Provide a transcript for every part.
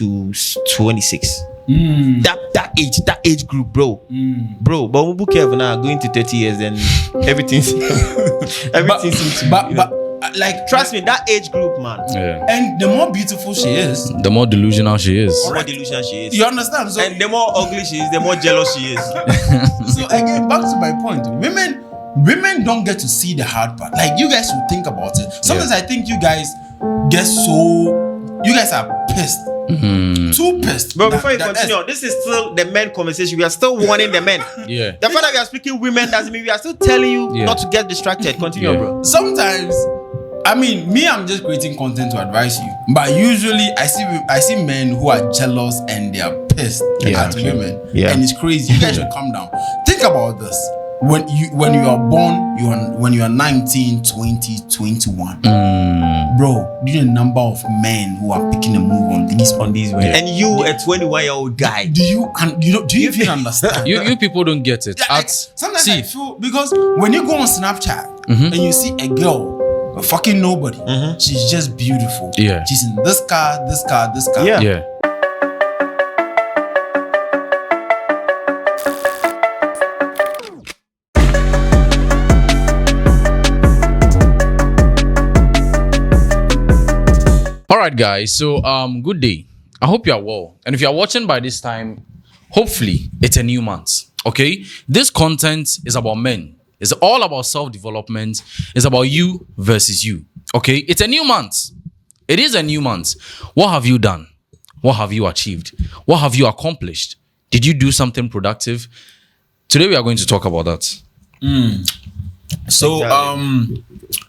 to 26. That age group, bro. Bro, but when we Kevin now going to 30 years, then everything seems to be, but like, trust me, that age group, man. Yeah. and the more beautiful she is, The more delusional she is. The more delusional she is. you understand? So, And the more ugly she is, the more jealous she is. so again, back to my point, women don't get to see the hard part. Like, you guys should think about it. Sometimes I think you guys are pissed. Too pissed. But before you continue, this is still the men conversation. We are still warning the men. Yeah. The fact that we are speaking women doesn't mean we are still telling you not to get distracted. Continue, bro. Sometimes, I mean, I'm just creating content to advise you. But usually, I see men who are jealous and they are pissed at women. Yeah. And it's crazy. You guys should calm down. Think about this. When you are born, when you are 19, 20, 21. Bro, do you know the number of men who are picking a move on these women? And you, a 21-year-old guy. Do you even understand? You people don't get it. Yeah, sometimes I feel, because when you go on Snapchat and you see a girl, a fucking nobody, she's just beautiful. Yeah. She's in this car. Yeah. Yeah. All right, guys. So, good day. I hope you are well. And if you are watching by this time, hopefully it's a new month. Okay. This content is about men. It's all about self-development. It's about you versus you. Okay. It's a new month. It is a new month. What have you done? What have you achieved? What have you accomplished? Did you do something productive? Today we are going to talk about that. So,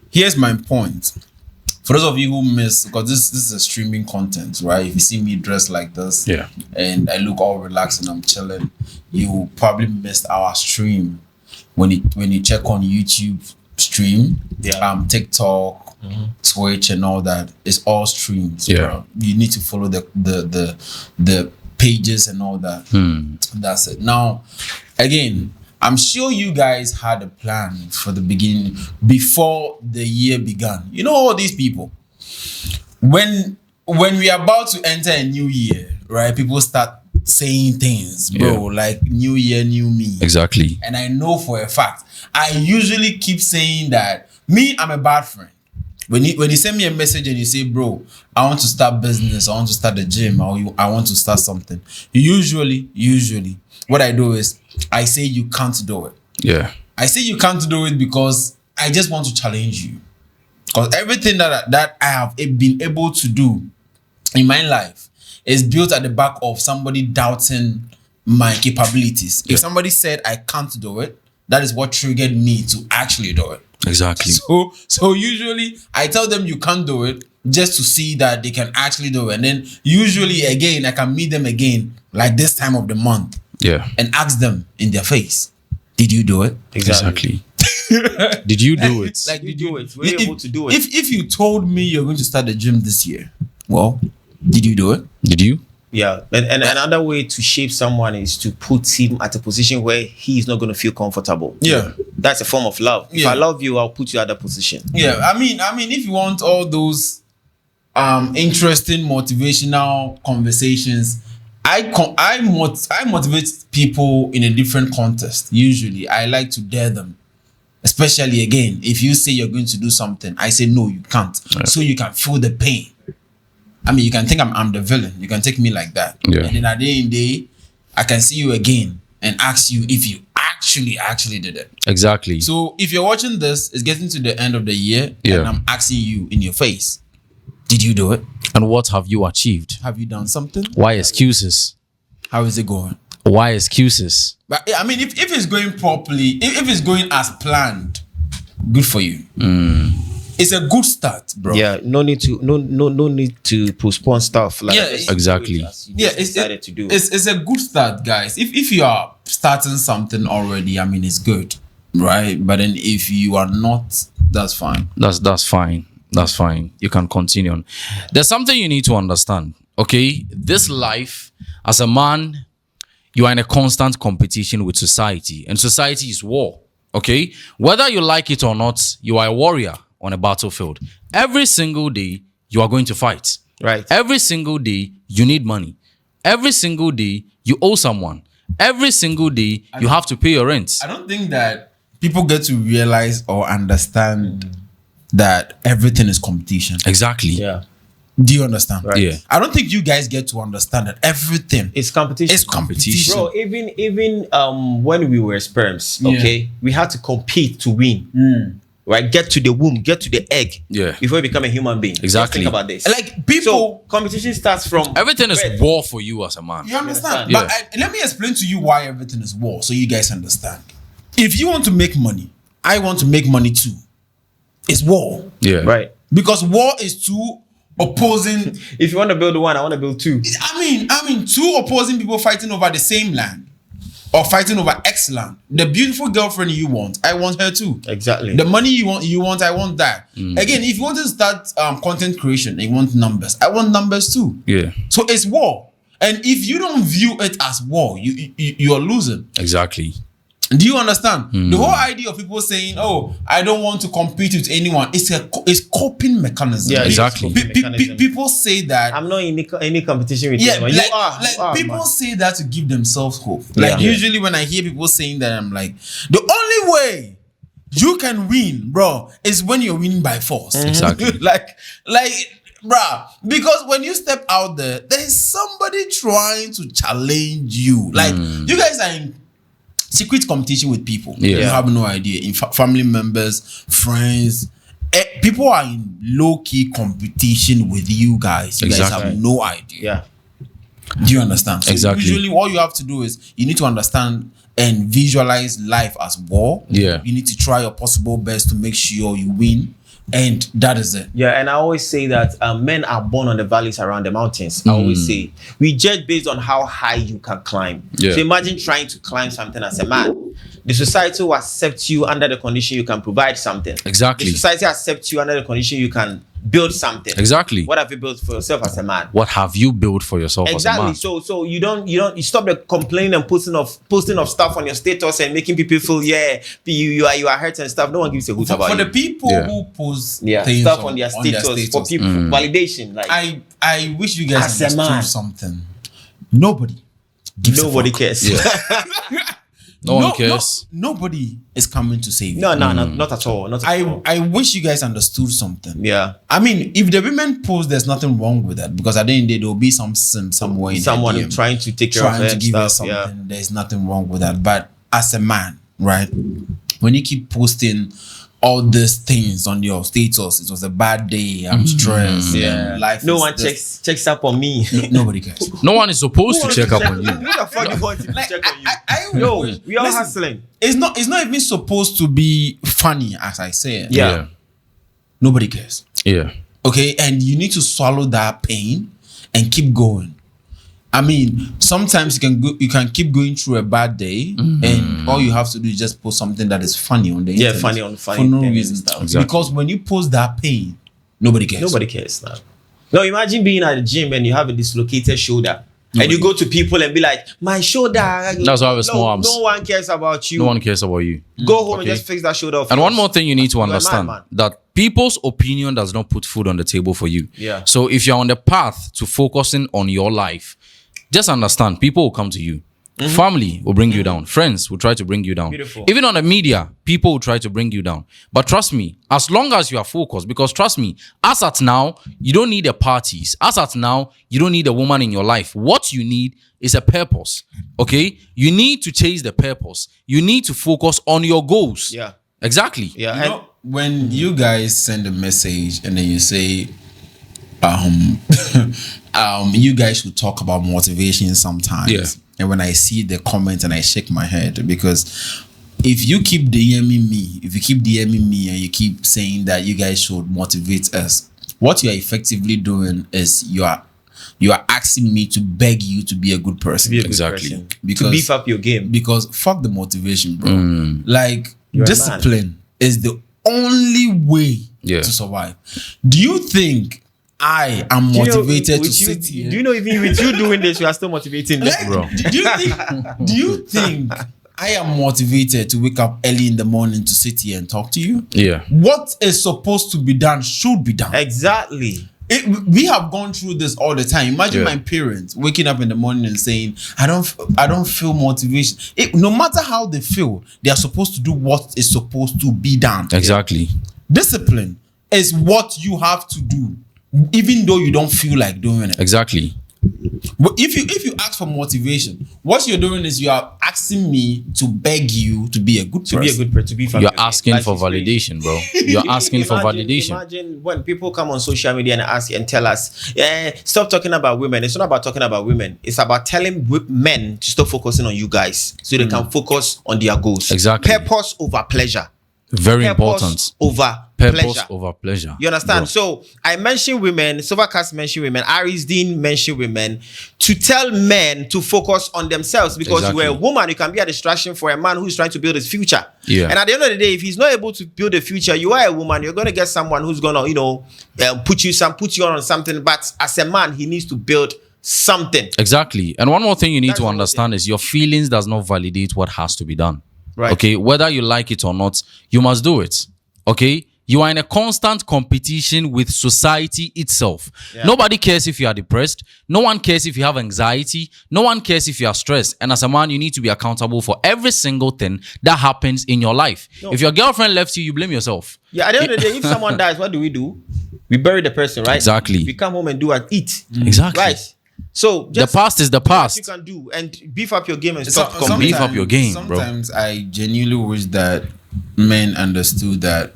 here's my point. For those of you who miss, because this is a streaming content, right? If you see me dressed like this, and I look all relaxed and I'm chilling, you probably missed our stream. When you check on YouTube stream, TikTok, Twitch, and all that, it's all streams. Bro. You need to follow the pages and all that. That's it. Now, again, I'm sure you guys had a plan for the beginning before the year began. You know, all these people, when we are about to enter a new year, right? People start saying things, bro, like new year, new me. Exactly. And I know for a fact, I usually keep saying that I'm a bad friend. When you send me a message and you say, bro, I want to start business, I want to start a gym, or I want to start something. Usually, what I do is I say you can't do it. Yeah. I say you can't do it because I just want to challenge you. Because everything that I have been able to do in my life is built at the back of somebody doubting my capabilities. If somebody said I can't do it, that is what triggered me to actually do it. Exactly. So usually I tell them you can't do it just to see that they can actually do it. And then usually again, I can meet them again like this time of the month. Yeah. And ask them in their face, did you do it? Exactly. Did you do it? Like, did you do it? Were you able to do it? If you told me you're going to start the gym this year, well, did you do it? Did you? Yeah. And another way to shape someone is to put him at a position where he is not going to feel comfortable. Yeah. That's a form of love. If Yeah. I love you, I'll put you at that position. Yeah. I mean, if you want all those interesting motivational conversations, I motivate people in a different context. Usually, I like to dare them. Especially again, if you say you're going to do something, I say no, you can't. Yeah. So you can feel the pain. I mean, you can think I'm the villain. You can take me like that. Yeah. And then at the end of the day, I can see you again and ask you if you actually did it. Exactly. So if you're watching this, it's getting to the end of the year, and I'm asking you in your face, did you do it? And what have you achieved? Have you done something? Why excuses? How is it going? Why excuses? But I mean, if it's going properly, if it's going as planned, good for you. It's a good start, bro. Yeah, no need to postpone stuff. Like, Yeah, just exactly. do it as you Yeah, decided to do. It's a good start, guys. If you are starting something already, I mean, it's good, right? But then if you are not, that's fine. That's fine. That's fine. You can continue on. There's something you need to understand. Okay, this life, as a man, you are in a constant competition with society, and society is war. Okay, whether you like it or not, you are a warrior on a battlefield. Every single day, you are going to fight. Right. Every single day, you need money. Every single day, you owe someone. Every single day, you have to pay your rent. I don't think that people get to realize or understand that everything is competition. Exactly. Yeah. Do you understand? Right. Yeah. I don't think you guys get to understand that everything It's competition. is competition. Bro, even when we were sperms, okay, we had to compete to win. Right? Get to the womb, get to the egg. Yeah. Before you become a human being. Exactly. Just think about this. Like people, So competition starts from Everything is birth. war for you as a man. you understand? understand? But let me explain to you why everything is war, so you guys understand. If you want to make money, I want to make money too. It's war. Yeah. Right. Because war is two opposing. If you want to build one, I want to build two. I mean, two opposing people fighting over the same land or fighting over X land. The beautiful girlfriend you want, I want her too. Exactly. The money you want, I want that. Again, if you want to start content creation, you want numbers. I want numbers too. Yeah. So it's war, and if you don't view it as war, you are losing. Exactly. Do you understand? The whole idea of people saying, "Oh, I don't want to compete with anyone," it's coping mechanism. Yeah, Exactly. People say that. I'm not in any competition with Yeah, anyone. like, You are, people man. say that to give themselves hope. Yeah. Like usually when I hear people saying that, I'm like, the only way you can win, bro, is when you're winning by force. Exactly. like, bruh, because when you step out there's somebody trying to challenge you. Like you guys are in secret competition with people. Yeah. You have no idea. In family members, friends. People are in low-key competition with you guys. You guys Exactly. have no idea. Yeah. Do you understand? So Exactly. usually all you have to do is you need to understand and visualize life as war. Yeah. You need to try your possible best to make sure you win. And that is it. Yeah, and I always say that men are born on the valleys around the mountains. I always say we judge based on how high you can climb. Yeah. So imagine trying to climb something as a man. The society will accept you under the condition you can provide something. Exactly. The society accepts you under the condition you can build something. Exactly. What have you built for yourself as a man? What have you built for yourself Exactly. as a man? So you stop the complaining and posting of stuff on your status and making people feel you are hurt and stuff. No one gives a hoot about For you. the people Yeah. who post Yeah, things stuff on their status for people validation. Like I wish you guys As a man. understood something. Nobody gives a nobody fuck. cares. Yeah. No one cares. Nobody is coming to save you. No, not at all. Not at all. I wish you guys understood something. Yeah. I mean, if the women post, there's nothing wrong with that because at the end of the day, there will be some sim somewhere in Someone her DM trying to take care of her trying to and give her stuff. something. Yeah. There's nothing wrong with that. But as a man, right, when you keep posting all these things on your status, it was a bad day, I'm stressed. Yeah. Life No is one this. checks up on me. Nobody cares. No one is supposed to check up on Who you. the fuck you want to check on you? I No, wish- we are listen, hustling. It's not even supposed to be funny, as I said. Yeah. Nobody cares. Yeah. Okay, and you need to swallow that pain and keep going. I mean, sometimes you can keep going through a bad day, and all you have to do is just post something that is funny on the Yeah, internet funny for no thing and reason. stuff. Exactly. Because when you post that pain, nobody cares. Nobody cares now. No, imagine being at the gym and you have a dislocated shoulder. And you go to people and be like, my shoulder. That's why I have small arms. No one cares about you. No one cares about you. Go home Okay. and just fix that shoulder. Of And yours. one more thing you need to You're a understand madman. that people's opinion does not put food on the table for you. Yeah. So if you're on the path to focusing on your life, just understand people will come to you. Family will bring you down. Friends will try to bring you down. Beautiful. Even on the media, people will try to bring you down. But trust me, as long as you are focused, because trust me, as at now, you don't need a parties. As at now, you don't need a woman in your life. What you need is a purpose. Okay? You need to chase the purpose. You need to focus on your goals. Yeah. Exactly. Yeah. You and know, when you guys send a message and then you say, you guys should talk about motivation sometimes. Yeah. And when I see the comment and I shake my head because if you keep DMing me and you keep saying that you guys should motivate us, what you are effectively doing is you are asking me to beg you to be a good person. be a good Exactly. person. Because- to beef up your game. Because fuck the motivation, bro. Like You're a discipline is the only way Yeah. to survive. Do you think I am Do you know, motivated to with you- sit here? Do you know even with you doing this, you are still motivating me? Bro. Do you think I am motivated to wake up early in the morning to sit here and talk to you? Yeah. What is supposed to be done should be done. Exactly. we have gone through this all the time. Imagine my parents waking up in the morning and saying, I don't feel motivation. No matter how they feel, they are supposed to do what is supposed to be done. Exactly. Discipline is what you have to do, even though you don't feel like doing it. Exactly. But if you ask for motivation, what you're doing is you are asking me to beg you to be a good person. You're asking for validation, bro. You're asking for validation. Imagine when people come on social media and ask and tell us, stop talking about women. It's not about talking about women. It's about telling men to stop focusing on you guys so they can focus on their goals. Exactly. Purpose over pleasure. Very Purpose important. over Purpose pleasure. over pleasure. You understand? Bro. So I mentioned women, Silvercast mentioned women, Aries Dean mentioned women to tell men to focus on themselves because you are a woman, you can be a distraction for a man who's trying to build his future. Yeah. And at the end of the day, if he's not able to build a future, you are a woman, you're gonna get someone who's gonna, put you on something. But as a man, he needs to build something. Exactly. And one more thing you need to understand is your feelings does not validate what has to be done. Right. Okay. Whether you like it or not, you must do it. Okay. You are in a constant competition with society itself. Yeah. Nobody cares if you are depressed. No one cares if you have anxiety. No one cares if you are stressed. And as a man, you need to be accountable for every single thing that happens in your life. No. If your girlfriend left you, you blame yourself. Yeah, at the end of the day, if someone dies, what do? We bury the person, right? Exactly. We come home and do and eat. Exactly. Right. So the past is the past. You can do and beef up your game and beef up your game, bro. Sometimes I genuinely wish that men understood that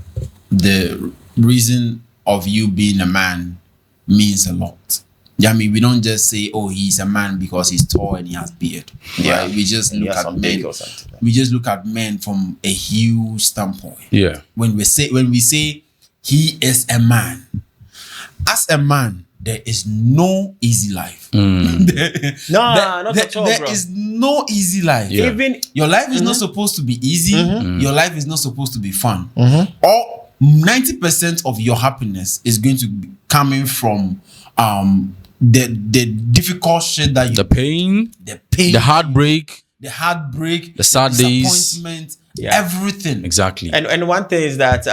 the reason of you being a man means a lot. Yeah, I mean, we don't just say, "Oh, he's a man because he's tall and he has beard." Yeah, right? We just look at men. We just look at men from a huge standpoint. Yeah. When we say he is a man, as a man, there is no easy life. Not at all, there bro. is no easy life. Yeah. Even your life is not supposed to be easy. Your life is not supposed to be fun. Or 90% of your happiness is going to be coming from the difficult shit that you, the pain, the heartbreak, the sad days, disappointment. Everything. Exactly. And one thing is that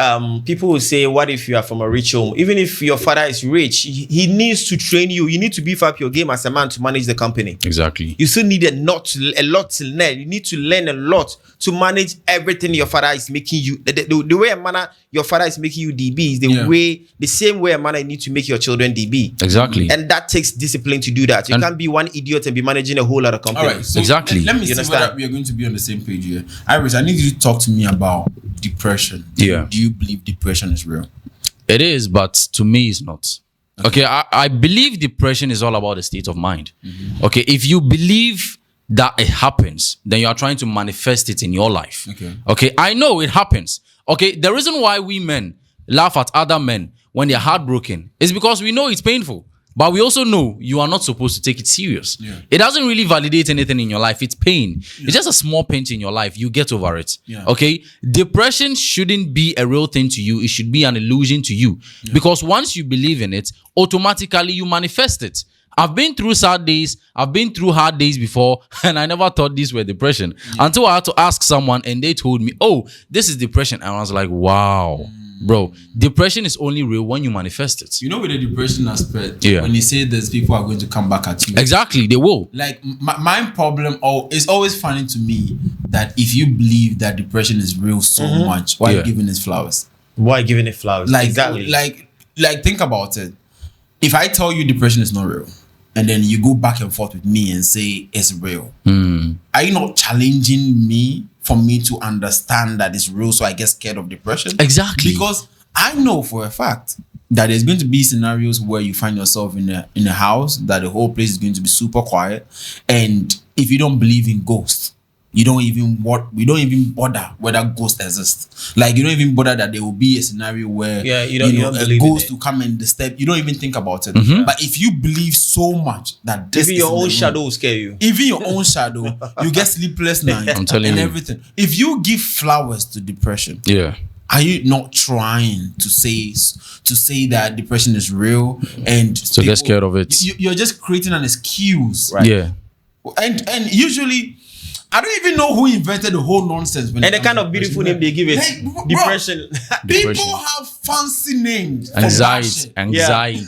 people will say, what if you are from a rich home? Even if your father is rich, he needs to train you. You need to beef up your game as a man to manage the company. Exactly. You still need a lot to learn. You need to learn a lot to manage everything your father is making you. The way a man your father is making you DB is the same way a man need to make your children DB. Exactly. And that takes discipline to do that. You can't be one idiot and be managing a whole lot of companies. All right, so exactly. Let me see whether we are going to be on the same page here. Iris, I need you to talk to me about depression. Yeah. Do you believe depression is real? It is, but to me, it's not. Okay, I believe depression is all about the state of mind. Okay, if you believe that it happens, then you are trying to manifest it in your life. Okay, I know it happens. Okay, the reason why we men laugh at other men when they're heartbroken is because we know it's painful. But we also know you are not supposed to take it serious. Yeah. It doesn't really validate anything in your life. It's pain. Yeah. It's just a small pain in your life. You get over it. Yeah. Okay? Depression shouldn't be a real thing to you. It should be an illusion to you. Yeah. Because once you believe in it, automatically you manifest it. I've been through sad days. I've been through hard days before, and I never thought these were depression until I had to ask someone, and they told me, "Oh, this is depression." And I was like, "Wow." Bro, depression is only real when you manifest it. You know, with the depression aspect, when you say this, people are going to come back at you. Exactly, they will. Like, my problem is always funny to me that if you believe that depression is real so much, why are you giving it flowers? Why giving it flowers? Like, exactly. Like, think about it. If I tell you depression is not real, and then you go back and forth with me and say it's real, are you not challenging me for me to understand that it's real so I get scared of depression? Exactly. Because I know for a fact that there's going to be scenarios where you find yourself in a house that the whole place is going to be super quiet, and if you don't believe in ghosts, we don't even bother whether ghosts exist. Like, you don't even bother that there will be a scenario where a ghost will come and disturb. You don't even think about it. But if you believe so much that this even your own shadow will scare you. Even your own shadow, you get sleepless nights and everything. If you give flowers to depression, are you not trying to say that depression is real and so get scared of it? You're just creating an excuse, right? Yeah. And usually, I don't even know who invented the whole nonsense. And the kind of beautiful name they give it, Hey, bro, depression. People have fancy names. for Anxiety. bashing. Anxiety.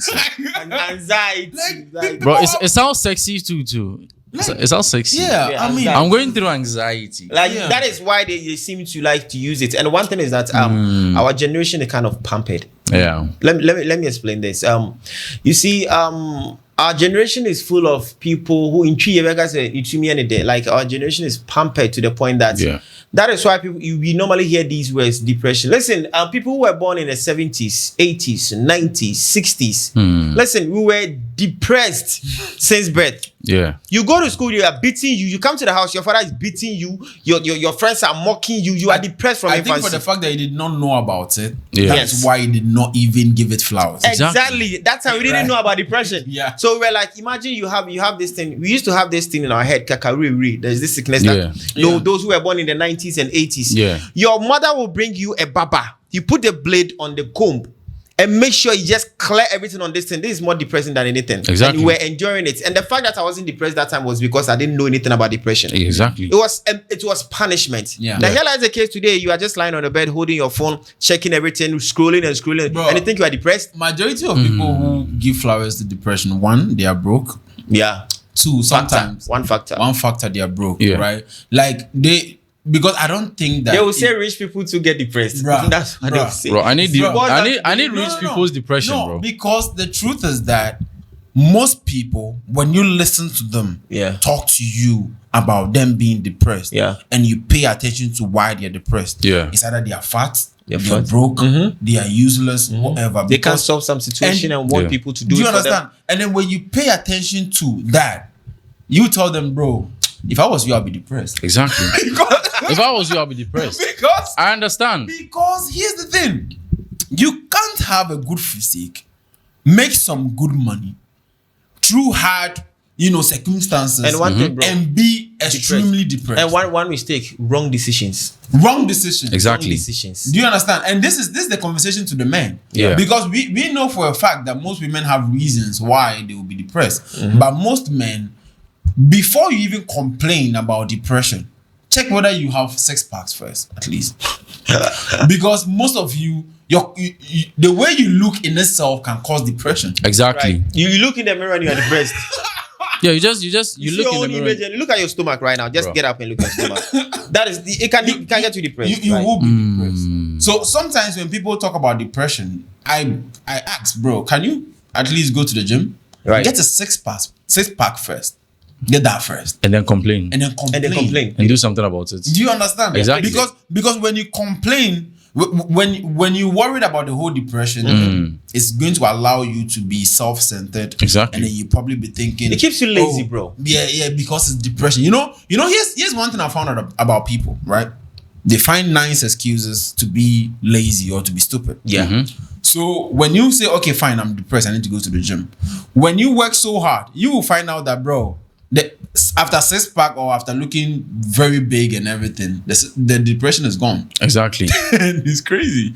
Anxiety. Like, Bro, it sounds sexy too. It sounds sexy. Yeah, I mean, I'm going through anxiety. Like Yeah. that is why they seem to like to use it. And one thing is that our generation is kind of pampered. Yeah. Let me explain this. You see, our generation is full of people who in 3 years like our generation is pampered to the point that that is why we normally hear these words, depression. Listen, people who were born in the 70s, 80s, 90s, 60s. Listen, we were depressed since birth. Yeah. You go to school, you are beating you. You come to the house, your father is beating you. Your friends are mocking you. You are depressed from I infancy. think for the fact that he did not know about it, Yeah. that's Yes. why he did not even give it flowers. Exactly. That time we didn't Right. know about depression. Yeah. So we were like, imagine you have this thing. We used to have this thing in our head, kakari. There's this sickness that Yeah. those who were born in the 90s and 80s. Yeah. Your mother will bring you a baba. You put the blade on the comb and make sure you just clear everything on this thing. This is more depressing than anything. Exactly. And we were enjoying it. And the fact that I wasn't depressed that time was because I didn't know anything about depression. Exactly. It was punishment. Yeah. The hell is the case today? You are just lying on the bed, holding your phone, checking everything, scrolling and scrolling, Bro. and you think you are depressed. Majority of people who give flowers to depression, one, they are broke. Yeah. Two, sometimes One factor. one factor they are broke. Yeah. Right? Like because I don't think that They will say rich people to get depressed. Bruh, That's what they will say. Bro, I need Bro, I need No, rich no, no. people's depression, No, bro. because the truth is that most people, when you listen to them Yeah. talk to you about them being depressed, Yeah. and you pay attention to why they're depressed, Yeah. it's either they are fat, They're they're fat. broke, they are useless, whatever. They can't Because- solve some situation and want Yeah. people to do do you it for understand? them. And then when you pay attention to that, you tell them, bro, if I was you, I'd be depressed. Exactly. because, If I was you, I'd be depressed. because I understand. Because here's the thing, you can't have a good physique, make some good money through hard, circumstances, And one thing, bro, and be extremely depressed. And one mistake, wrong decisions. Wrong decision. Exactly. Wrong decisions. Do you understand? And this is the conversation to the men. Yeah. Because we know for a fact that most women have reasons why they will be depressed. But most men, before you even complain about depression, check whether you have 6 packs first, at least. Because most of you, the way you look in itself can cause depression. Exactly. Right. You look in the mirror and you are depressed. Yeah, you just You look see your in own the mirror. image and look at your stomach right now. Just Bro. get up and look at your stomach. That is, it can get you depressed. You right? will be depressed. So sometimes when people talk about depression, I ask, bro, can you at least go to the gym? Right. Get a 6-pack first. Get that first. And then complain. And then complain. And then complain. And do something about it. Do you understand? Exactly. Because when you complain, when you worried about the whole depression, it's going to allow you to be self-centered. Exactly. And then you probably be thinking It keeps you lazy, bro. Yeah, because it's depression. Here's one thing I found out about people, right? They find nice excuses to be lazy or to be stupid. Yeah. So when you say, okay, fine, I'm depressed, I need to go to the gym. When you work so hard, you will find out that, bro, after 6-pack or after looking very big and everything, the depression is gone. Exactly. It's crazy.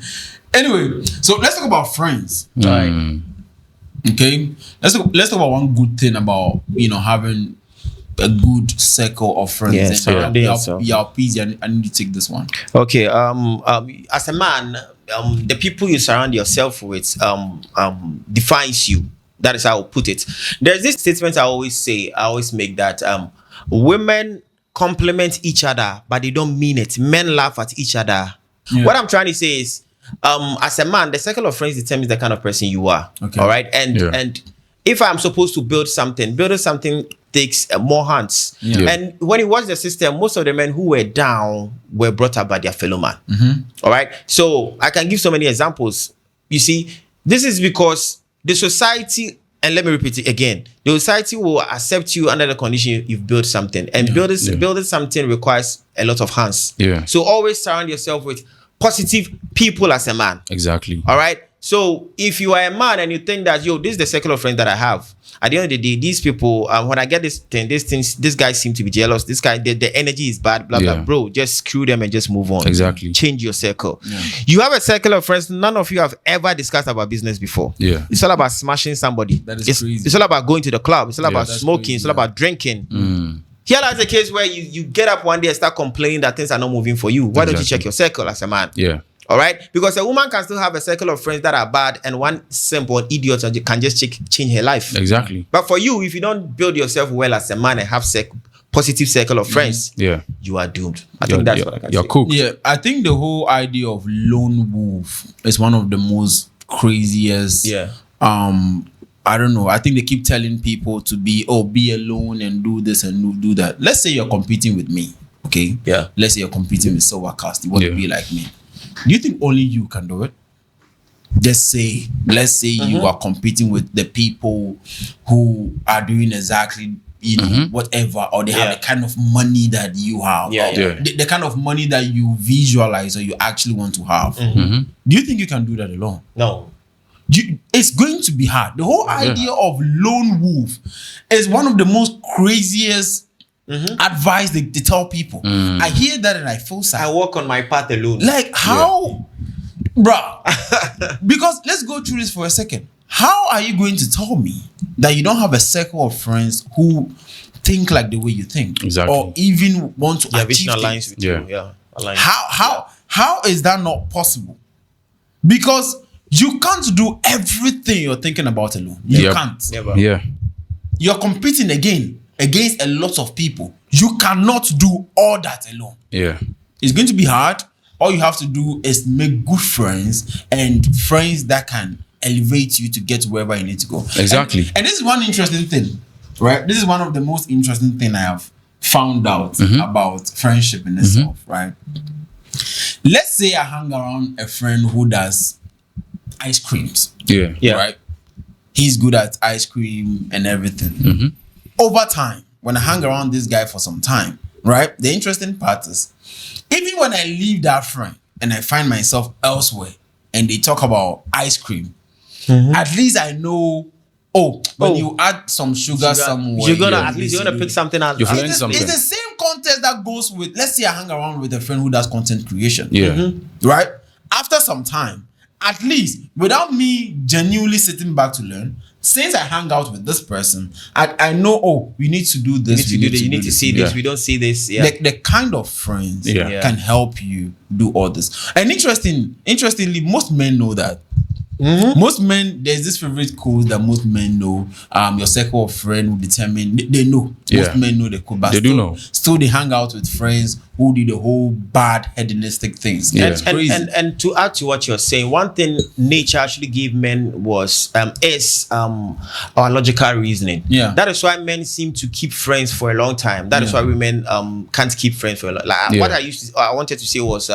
Anyway, so let's talk about friends. Right. Okay, let's talk about one good thing about having a good circle of friends. Yeah, And so please, I need to take this one. Okay. As a man, the people you surround yourself with defines you. That is how I'll put it. There's this statement I always make that women compliment each other, but they don't mean it. Men laugh at each other. Yeah. What I'm trying to say is, as a man, the circle of friends determines the kind of person you are. Okay. All right. And Yeah. and if I'm supposed to building something takes more hands. Yeah. And when you watch the system, most of the men who were down were brought up by their fellow man. All right. So I can give so many examples. You see, this is because the society, and let me repeat it again, the society will accept you under the condition you've built something. And building something requires a lot of hands. Yeah. So always surround yourself with positive people as a man. Exactly. All right. So if you are a man and you think that, this is the circle of friends that I have, at the end of the day, these people, when I get this guys seem to be jealous. This guy, the energy is bad, blah, blah, Yeah. bro. Just screw them and just move on. Exactly. Change your circle. You have a circle of friends. None of you have ever discussed about business before. Yeah. It's all about smashing somebody. That is it's crazy. all about going to the club. It's all about that's smoking. crazy, It's all about drinking. Here lies a case where you get up one day and start complaining that things are not moving for you. Why don't you check your circle as a man? Yeah. All right, because a woman can still have a circle of friends that are bad, and one simple idiot can just change her life. Exactly. But for you, if you don't build yourself well as a man and have positive circle of friends, you are doomed. I think that's what I can say. You're cooked. Yeah, I think the whole idea of lone wolf is one of the most craziest. Yeah. I don't know. I think they keep telling people to be alone and do this and do that. Let's say you're competing with me, okay? Yeah. Let's say you're competing with Silver Cast. You want to be like me. Do you think only you can do it? Let's say you are competing with the people who are doing exactly, whatever, or they have the kind of money that you have, the kind of money that you visualize or you actually want to have. Do you think you can do that alone? No. It's going to be hard. The whole idea of lone wolf is one of the most craziest advice they tell people. I hear that and I feel sad. I walk on my path alone. Like how, bruh? Because let's go through this for a second. How are you going to tell me that you don't have a circle of friends who think like the way you think, or even want to achieve things? With you. Yeah. How is that not possible? Because you can't do everything you're thinking about alone. You can't. Never. Yeah. You're competing against a lot of people. You cannot do all that alone. Yeah. It's going to be hard. All you have to do is make good friends and friends that can elevate you to get wherever you need to go. Exactly. And this is one interesting thing, right? This is one of the most interesting thing I have found out about friendship in itself, right? Let's say I hang around a friend who does ice creams. Yeah. Right? He's good at ice cream and everything. Over time, when I hang around this guy for some time, right? The interesting part is, even when I leave that friend and I find myself elsewhere and they talk about ice cream, at least I know, when you add some sugar somewhere, at least you're gonna pick something out. It's the same context that goes with, let's say I hang around with a friend who does content creation. Yeah. Right? After some time, at least without me genuinely sitting back to learn, since I hang out with this person, I know, we need to do this. You need to see this. We don't see this. Yeah. The kind of friends can help you do all this. And interestingly, most men know that. Most men, there's this favorite quote that most men know. Your circle of friends will determine. They know. Most men know the quote, but they do know. Still, they hang out with friends who do the whole bad hedonistic things. Yeah. That's crazy. And to add to what you're saying, one thing nature actually gave men was our logical reasoning. Yeah. That is why men seem to keep friends for a long time. That is why women can't keep friends for a long time. What I wanted to say was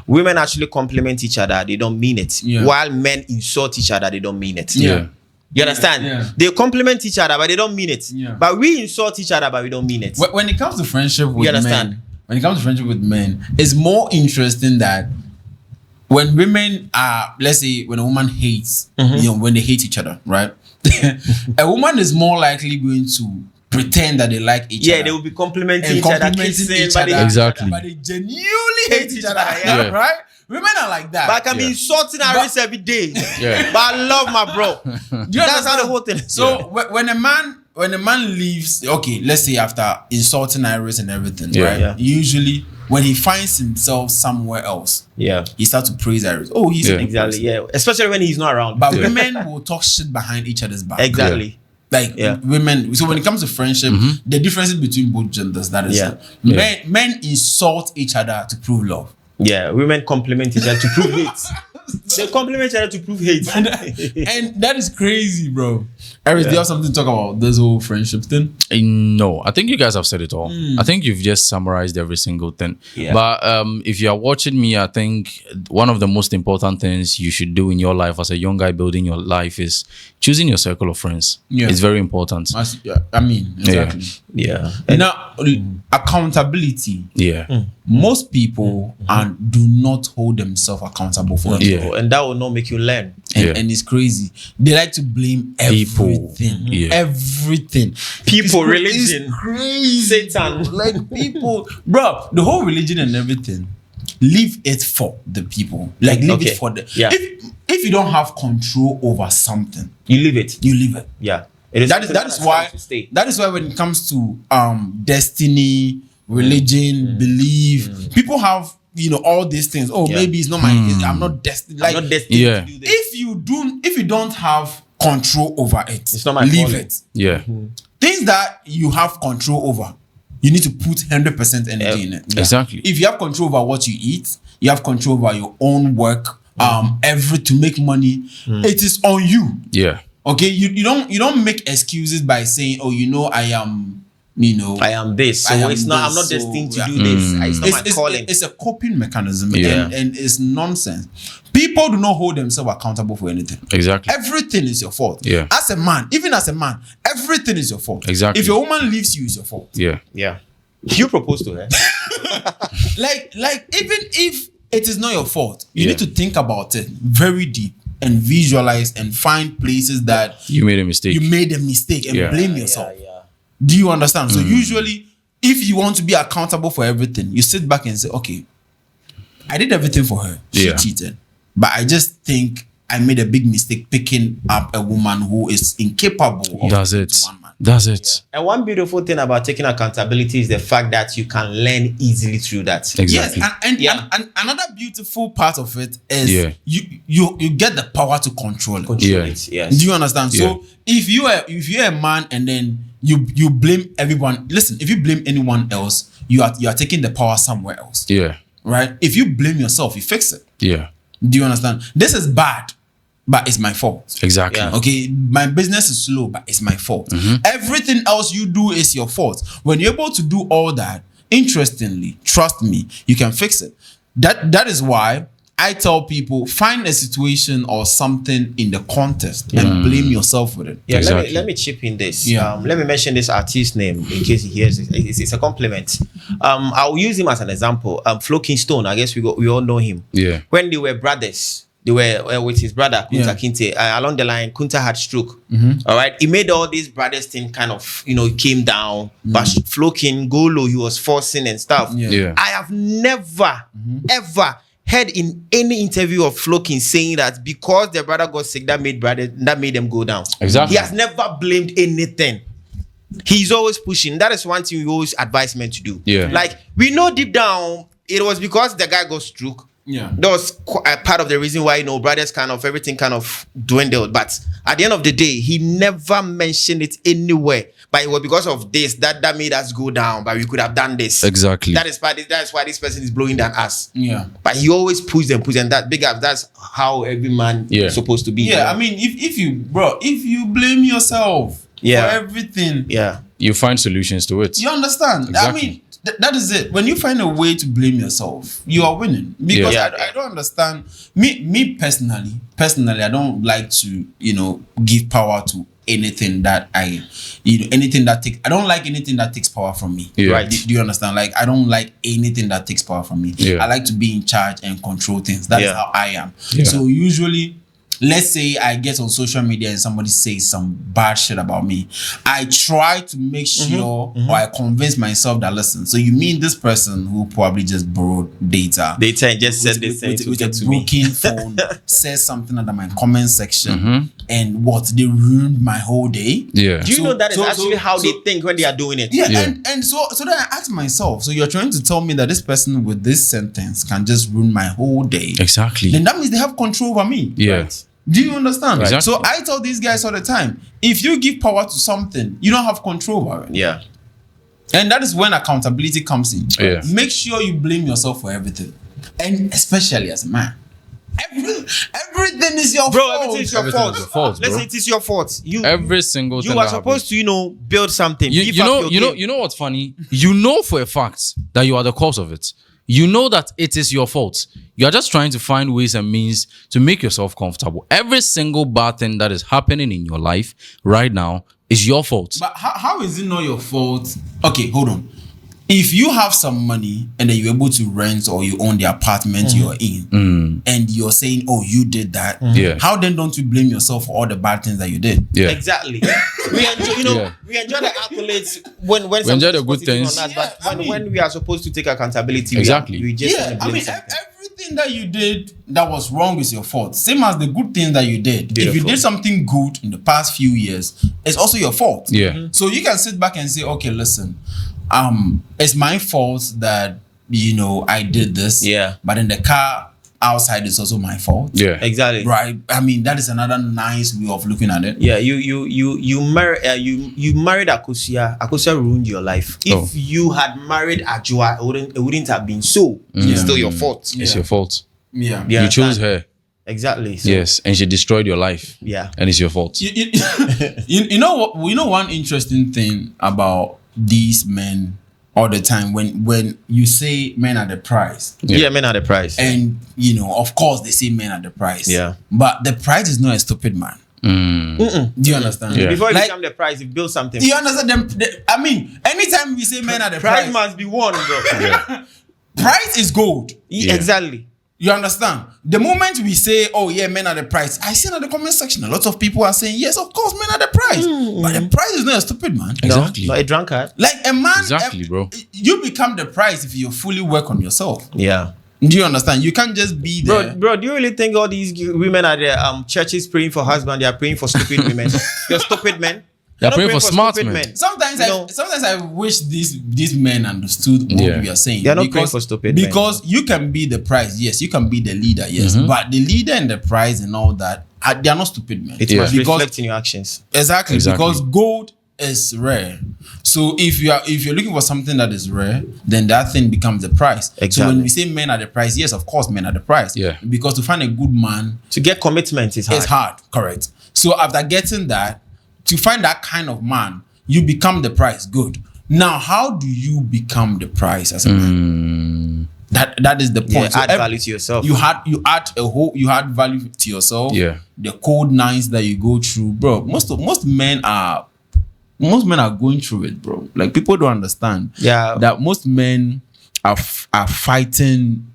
women actually compliment each other, they don't mean it. While men insult each other, they don't mean it. Yeah. You understand? Yeah. They compliment each other, but they don't mean it. Yeah. But we insult each other, but we don't mean it. When it comes to friendship with You understand? men, it's more interesting that when women are, let's say, when a woman hates, when they hate each other, right? A woman is more likely going to pretend that they like each other. Yeah, they will be complimenting each other, kissing, but they Exactly. but they genuinely hate each other. Yeah. Right? Women are like that. But I can be insulting Iris every day. Yeah. But I love my bro. That's how the whole thing is. So when a man leaves, okay, let's say after insulting Iris and everything, right? Yeah. Usually when he finds himself somewhere else, he starts to praise Iris. Oh, he's an Exactly, yeah. Especially when he's not around. But women will talk shit behind each other's back. Exactly. Like women, so when it comes to friendship, the differences between both genders, that is men insult each other to prove love. Yeah, women compliment each other to prove hate. They compliment each other to prove hate. And that is crazy, bro. Iris, do you have something to talk about this whole friendship thing? No, I think you guys have said it all. I think you've just summarized every single thing. Yeah. But if you are watching me, I think one of the most important things you should do in your life as a young guy building your life is choosing your circle of friends. Yeah. It's very important. I mean, exactly. Yeah. Now, accountability. Yeah. Most people do not hold themselves accountable for it. Yeah. And that will not make you learn. And it's crazy. They like to blame everything. Yeah. Everything. People, It's religion, crazy. Satan. Like people, bro, the whole religion and everything, leave it for the people. Like leave it for the. Yeah. If you don't have control over something, You leave it. you leave it. Yeah. That is why when it comes to destiny, religion, belief, people have all these things. Oh, maybe it's not I'm not destined. Like, I'm not destined to do this. If you don't have control over it, it's not my leave calling. it. Yeah. Things that you have control over, you need to put 100% energy in it. Yeah. Exactly. If you have control over what you eat, you have control over your own work, to make money, it is on you. Yeah. Okay, you don't make excuses by saying, oh, I am, I am this. So I'm not destined to do this. It's not my calling. It's a coping mechanism, and it's nonsense. People do not hold themselves accountable for anything. Exactly. Everything is your fault. Yeah. As a man, everything is your fault. Exactly. If your woman leaves you, it's your fault. Yeah. Yeah. You propose to her. like even if it is not your fault, you need to think about it very deep and visualize and find places that you made a mistake. You made a mistake and blame yourself. Yeah. Do you understand? So usually, if you want to be accountable for everything, you sit back and say, okay, I did everything for her. She cheated. But I just think I made a big mistake picking up a woman who is incapable of That's it. one man. That's it. And one beautiful thing about taking accountability is the fact that you can learn easily through that. Exactly. Yes, and another beautiful part of it is you get the power to control it. It, yes. Do you understand? So if you're a man and then you blame everyone, listen, if you blame anyone else, you are taking the power somewhere else. Yeah. Right? If you blame yourself, you fix it. Yeah. Do you understand? This is bad, but it's my fault. Exactly. Yeah. Okay, my business is slow, but it's my fault. Everything else you do is your fault. When you're able to do all that, interestingly, trust me, you can fix it. That is why I tell people, find a situation or something in the context and blame yourself with it. Yeah, Exactly. let me chip in this. Yeah. Let me mention this artist's name in case he hears it. It's a compliment. I'll use him as an example. Flo Kingston, I guess we all know him. Yeah. When they were brothers, they were with his brother Kunta Kinte. Along the line, Kunta had stroke. All right, he made all these brothers thing kind of came down. But Flo King, Golo, he was forcing and stuff. Yeah. I have never ever heard in any interview of Flo King saying that because their brother got sick, that made them go down. Exactly. He has never blamed anything. He's always pushing. That is one thing we always advise men to do. Yeah. Like, we know deep down it was because the guy got stroke. Yeah. That was part of the reason why brothers everything kind of dwindled. But at the end of the day, he never mentioned it anywhere. But it was because of this that made us go down. But we could have done this. Exactly. That is why this person is blowing than us. Yeah. But he always push them, and that big up. That's how every man is supposed to be. Yeah, I mean, if you blame yourself for everything, you find solutions to it. you understand. Exactly. I mean, that is it. When you find a way to blame yourself, you are winning. Because I don't understand. Me personally, I don't like to give power to anything that I don't like anything that takes power from me. Yeah. Right? Do you understand? Like, I don't like anything that takes power from me. Yeah. I like to be in charge and control things. That is how I am. Yeah. So usually, let's say I get on social media and somebody says some bad shit about me, I try to make sure or I convince myself that, listen, so you mean this person who probably just borrowed data and just said this with a broken phone says something under my comment section and they ruined my whole day. Yeah. Do you know that is actually how they think when they are doing it? Yeah. And so then I ask myself, so you're trying to tell me that this person with this sentence can just ruin my whole day? Exactly. Then that means they have control over me. Yeah. Right. Do you understand? Exactly. So I tell these guys all the time, if you give power to something, you don't have control over it. Yeah. And that is when accountability comes in. Yeah. Make sure you blame yourself for everything. And especially as a man. Everything is your fault. Everything is your Everything fault. is your fault, bro. Listen, it is your fault. Every single thing you are that supposed happens. to, build something. You know what's funny? You know for a fact that you are the cause of it. You know that it is your fault. You are just trying to find ways and means to make yourself comfortable. Every single bad thing that is happening in your life right now is your fault. But how is it not your fault? Okay, hold on. If you have some money and then you're able to rent or you own the apartment you're in and you're saying, oh, you did that, how then don't you blame yourself for all the bad things that you did? Yeah. Exactly. We enjoy, we enjoy the accolades when We enjoy the good positive things. on us, but when we are supposed to take accountability, Exactly. we just want to blame something. anything that you did that was wrong is your fault. Same as the good things that you did. If you Beautiful. did something good in the past few years, it's also your fault. Yeah. So you can sit back and say, okay, listen, it's my fault that I did this. Yeah. But in the car outside is also my fault. Yeah. Exactly. Right. I mean, that is another nice way of looking at it. Yeah, you married Akosia. Akosia ruined your life. If you had married Ajua, it wouldn't have been so. It's still your fault. It's your fault. Yeah. Yeah. You chose her. Exactly. So, Yes, and she destroyed your life. Yeah. And it's your fault. You know what? You know one interesting thing about these men all the time when you say men are the prize, Yeah, men are the prize. and of course they say men are the prize. Yeah. But the prize is not a stupid man. Do you understand? Yeah. Before you Like, become the prize, you build something. you understand them? I mean, anytime we say men are the Prize prize, must be won, bro. prize is gold. Yeah. Exactly. You understand? The moment we say, oh yeah, men are the prize, I see in the comment section, a lot of people are saying, yes, of course, men are the prize. But the prize is not a stupid man. Exactly. No, not a drunkard. Like a man, Exactly, bro. You become the prize if you fully work on yourself. Yeah. Do you understand? You can't just be there. Bro, do you really think all these women at the churches praying for husband, they are praying for stupid women? You're stupid men. They're not praying for smart stupid men. Sometimes You know- sometimes I wish these men understood what Yeah. we are saying. They are not praying for stupid men. Because you can be the prize, yes, you can be the leader, yes, but the leader and the prize and all that, they are not stupid men. It Yeah. must Because- reflect in your actions. Exactly, Exactly. because gold is rare. So if you're looking for something that is rare, then that thing becomes the price. So Exactly. when we say men are the price, yes, of course, men are the price. Yeah. Because to find a good man, To get commitment is hard. it's hard. Correct. So after getting that, to find that kind of man, you become the price. Good. Now, how do you become the price as a man? That is the point. Yeah, So add value to yourself. You add value to yourself. Yeah. The cold nights that you go through, bro. Most men are going through it, bro. Like people don't understand. Yeah. That most men are fighting,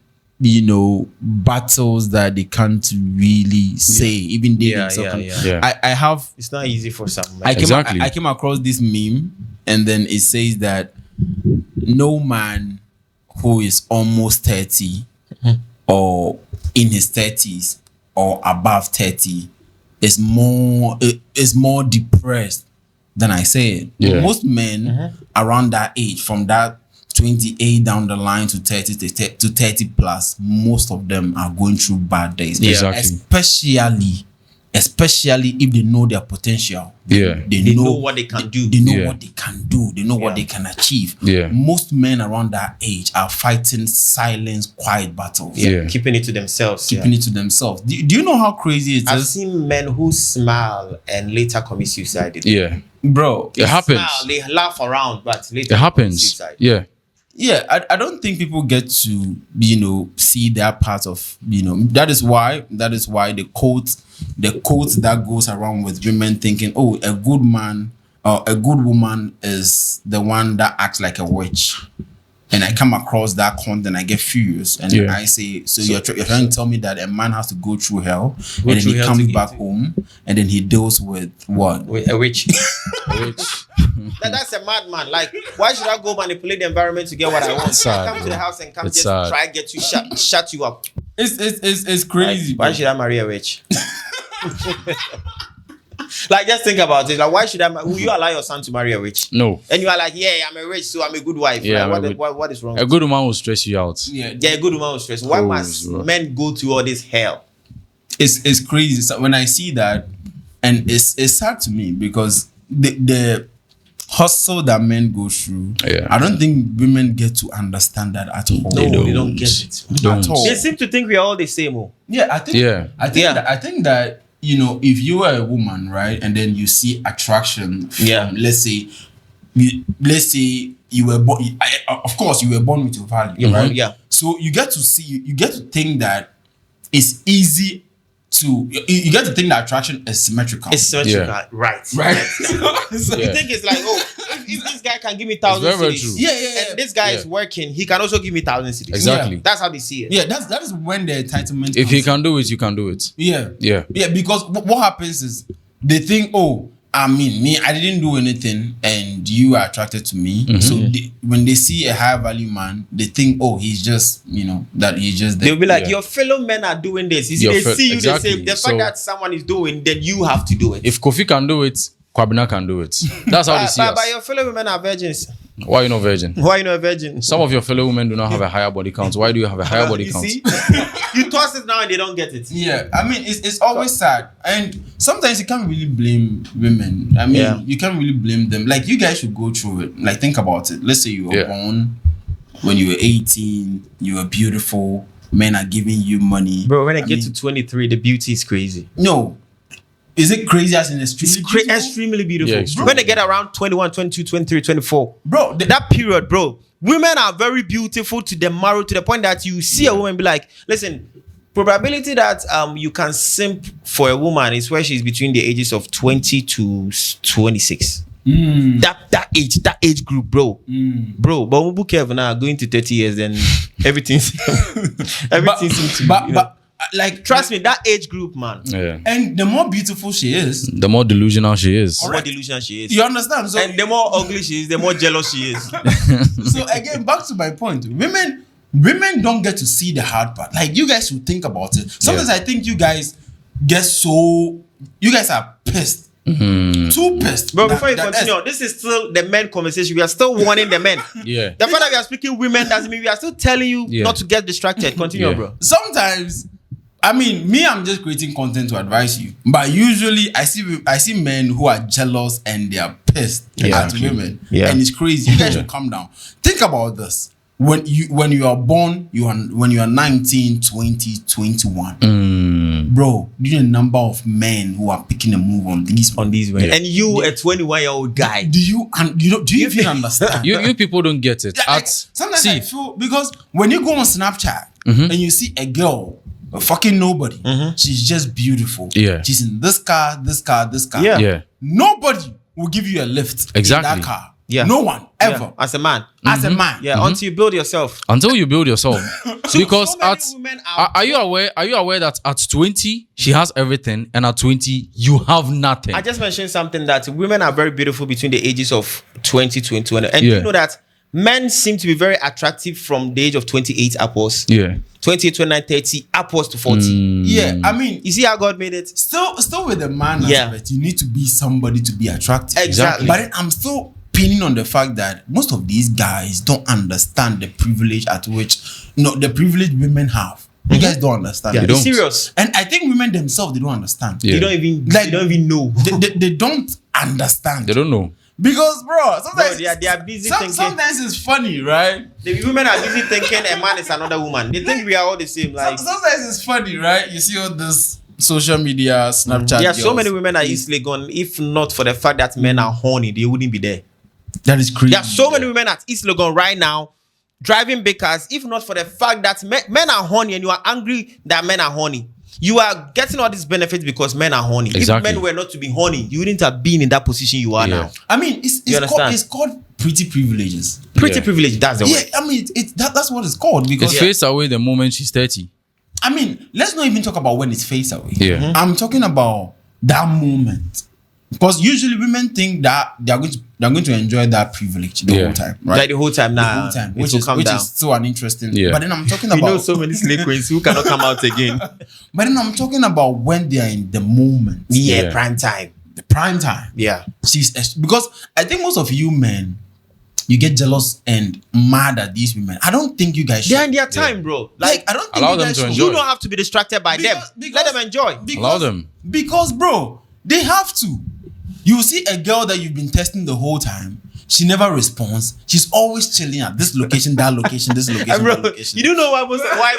battles that they can't really say, even they Yeah, themselves. yeah, yeah. I have It's not easy for some. Exactly. I came across this meme, and then it says that no man who is almost 30 or in his 30s or above 30 is more depressed than I said. Yeah. Most men around that age, from that 28 down the line to 30 to 30 plus, most of them are going through bad days. Yeah. Exactly. Especially if they know their potential. Yeah. They know what they can do. They know Yeah. what they can do. They know what Yeah. they can achieve. Yeah. Most men around that age are fighting silent, quiet battles. Yeah. Keeping it to themselves. Keeping it to themselves. Do you know how crazy it I've is? seen men who smile and later commit suicide. Yeah. Bro, It happens. Smile, they laugh around, but later It commit happens. suicide. Yeah. yeah, I don't think people get to, see that part of, that is why the quote that goes around with women thinking, oh, a good man or a good woman is the one that acts like a witch. And I come across that content, I get furious, and Yeah. I say, so you're trying to tell me that a man has to go through hell, and then through he hell comes to back get- home, and then he deals with what? A witch. Which, That's a madman. Like, why should I go manipulate the environment to get what I want? sad, Come to bro. the house and come It's just sad. try get you shut you up. It's Like, crazy. why bro. should I marry a witch? Like, just think about it. Like, why should will you allow your son to marry a witch? no. And you are like, yeah, I'm a witch, so I'm a good wife. Yeah, Like, I'm a good- what is wrong? A good woman will stress you out. Yeah, Yeah, a good woman will stress. Why Oh, must bro. men go through all this hell? it's crazy. So when I see that, and it's sad to me because the hustle that men go through, Yeah. I don't think women get to understand that at all. No, they don't get it. Don't. At all. They seem to think we are all the same. Oh. Yeah, I think. Yeah. I think that if you are a woman, right, and then you see attraction from, Yeah. let's say you were born. Of course, you were born with your value, You're right? born, yeah. So you get to think that it's easy to. You get to think that attraction is symmetrical. It's symmetrical. Yeah. Right. right. So Yeah. you think it's like, oh, if this guy can give me It's 1,000 very, very cities, true. Yeah. and this guy Yeah. is working, he can also give me 1,000 cities. Exactly. That's how they see it. Yeah, that is when the entitlement. If he comes. can do it, you can do it. Yeah. Yeah. Yeah, because what happens is they think, oh, I mean, me, I didn't do anything, and you are attracted to me. So when they see a high value man, they think, oh, he's just, that he's just there. They'll be like, your fellow men are doing this. You see, they see you, exactly. they say, the fact that someone is doing, then you have to do it. If Kofi can do it, Kwabena can do it. That's how they see us. But your fellow women are virgins. Why are you not virgin? Why are you not a virgin? Some of your fellow women do not have a higher body count. Why do you have a higher body count? See? You toss it now and they don't get it. Yeah, I mean, it's always sad. And sometimes you can't really blame women. I mean, you can't really blame them. Like, you guys should go through it. Like, think about it. Let's say you were born when you were 18, you were beautiful, men are giving you money. Bro, when I get to 23, the beauty is crazy. No. Is it crazy as in extremely beautiful? Extremely beautiful. Yeah, when they get around 21, 22, 23, 24. Bro, that period, bro. Women are very beautiful to the marrow, to the point that you see a woman be like, listen, probability that you can simp for a woman is where she's between the ages of 20 to 26. That age group, bro. Bro, but we book Kevin now going to 30 years, then everything seems to be, like, trust me, that age group, man. Yeah. And the more beautiful she is, the more delusional she is. The more delusional she is. You understand? So, and the more ugly she is, the more jealous she is. So again, back to my point. Women don't get to see the hard part. Like, you guys should think about it. Sometimes I think you guys are pissed. Too pissed. But before you continue, this is still the men conversation. We are still warning the men. Yeah. The fact that we are speaking women doesn't mean we are still telling you not to get distracted. Continue, bro. Sometimes, I mean, I'm just creating content to advise you. But usually, I see men who are jealous and they are pissed at women. Yeah. And it's crazy. You guys should calm down. Think about this. When you are born, when you are 19, 20, 21. Bro, do you know the number of men who are picking a move on these women? Yeah. And you, a 21-year-old guy. Do you even understand? You people don't get it. Like, sometimes I feel, because when you go on Snapchat and you see a girl, a fucking nobody, she's just beautiful. Yeah. She's in this car. Yeah. Nobody will give you a lift in that car. Yeah. No one ever. Yeah. As a man. Yeah. Until you build yourself. Because are you aware that at 20 she has everything, and at 20 you have nothing? I just mentioned something that women are very beautiful between the ages of 20 to 21. And you know that men seem to be very attractive from the age of 28 upwards. Yeah. 28, 29, 30 upwards to 40. Yeah. I mean, you see how God made it? Still with the man aspect, you need to be somebody to be attractive. Exactly. But then I'm still pinning on the fact that most of these guys don't understand the privilege the privilege women have. You guys don't understand. Yeah, they're serious. And I think women themselves, they don't understand. Yeah. They don't even know. They don't understand. They don't know. Because, bro, sometimes they are busy thinking. Sometimes it's funny, right? The women are busy thinking a man is another woman. They think we are all the same. Like, sometimes it's funny, right? You see all this social media, Snapchat. Yeah, so many women are easily gone. If not for the fact that men are horny, they wouldn't be there. That is crazy. There are so many women at East Legon right now driving big cars. If not for the fact that men are horny and you are angry that men are horny, you are getting all these benefits because men are horny. Exactly. If men were not to be horny, you wouldn't have been in that position you are now. I mean, it's called pretty privileges. Pretty privilege, that's the word. Yeah, I mean, that's what it's called. Because it fades away the moment she's 30. I mean, let's not even talk about when it fades away. Yeah. I'm talking about that moment. Because usually women think that they're going to enjoy that privilege the whole time, right? Like the whole time now. The whole time, which is still an interesting. Yeah. But then I'm talking about. We know so many slave queens who cannot come out again. But then I'm talking about when they are in the moment. Yeah, prime time. The prime time. Yeah. Because I think most of you men, you get jealous and mad at these women. I don't think you guys should. They're in their time, bro. Like, I don't think allow you guys them to should. enjoy. You don't have to be distracted by them. Let them enjoy. Allow them. Because, bro, they have to. You see a girl that you've been testing the whole time. She never responds. She's always chilling at this location, that location, this location, bro, that location. You don't know why.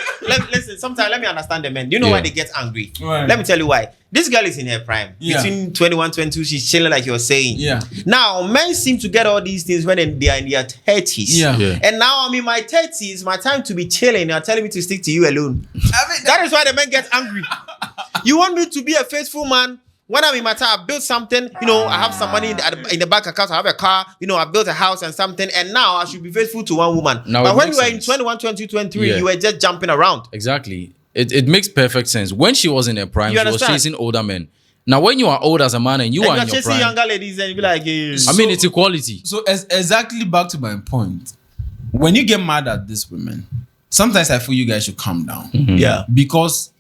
Listen, sometimes let me understand the men. Do you know why they get angry? Right. Let me tell you why. This girl is in her prime. Yeah. Between 21, 22, she's chilling like you're saying. Yeah. Now, men seem to get all these things when they are in their 30s. Yeah. And now I'm in my 30s, my time to be chilling. You're telling me to stick to you alone. I mean, that is why the men get angry. You want me to be a faithful man? When I'm in my time, I built something, I have some money in the bank account, I have a car, I built a house and something, and now I should be faithful to one woman. But when you were in 21, 22, 23, you were just jumping around. Exactly. It makes perfect sense. When she was in her prime, she was chasing older men. Now, when you are old as a man and you And are you're in your chasing prime, younger ladies and you be like, I mean, it's equality. So exactly back to my point. When you get mad at these women, sometimes I feel you guys should calm down. yeah. Because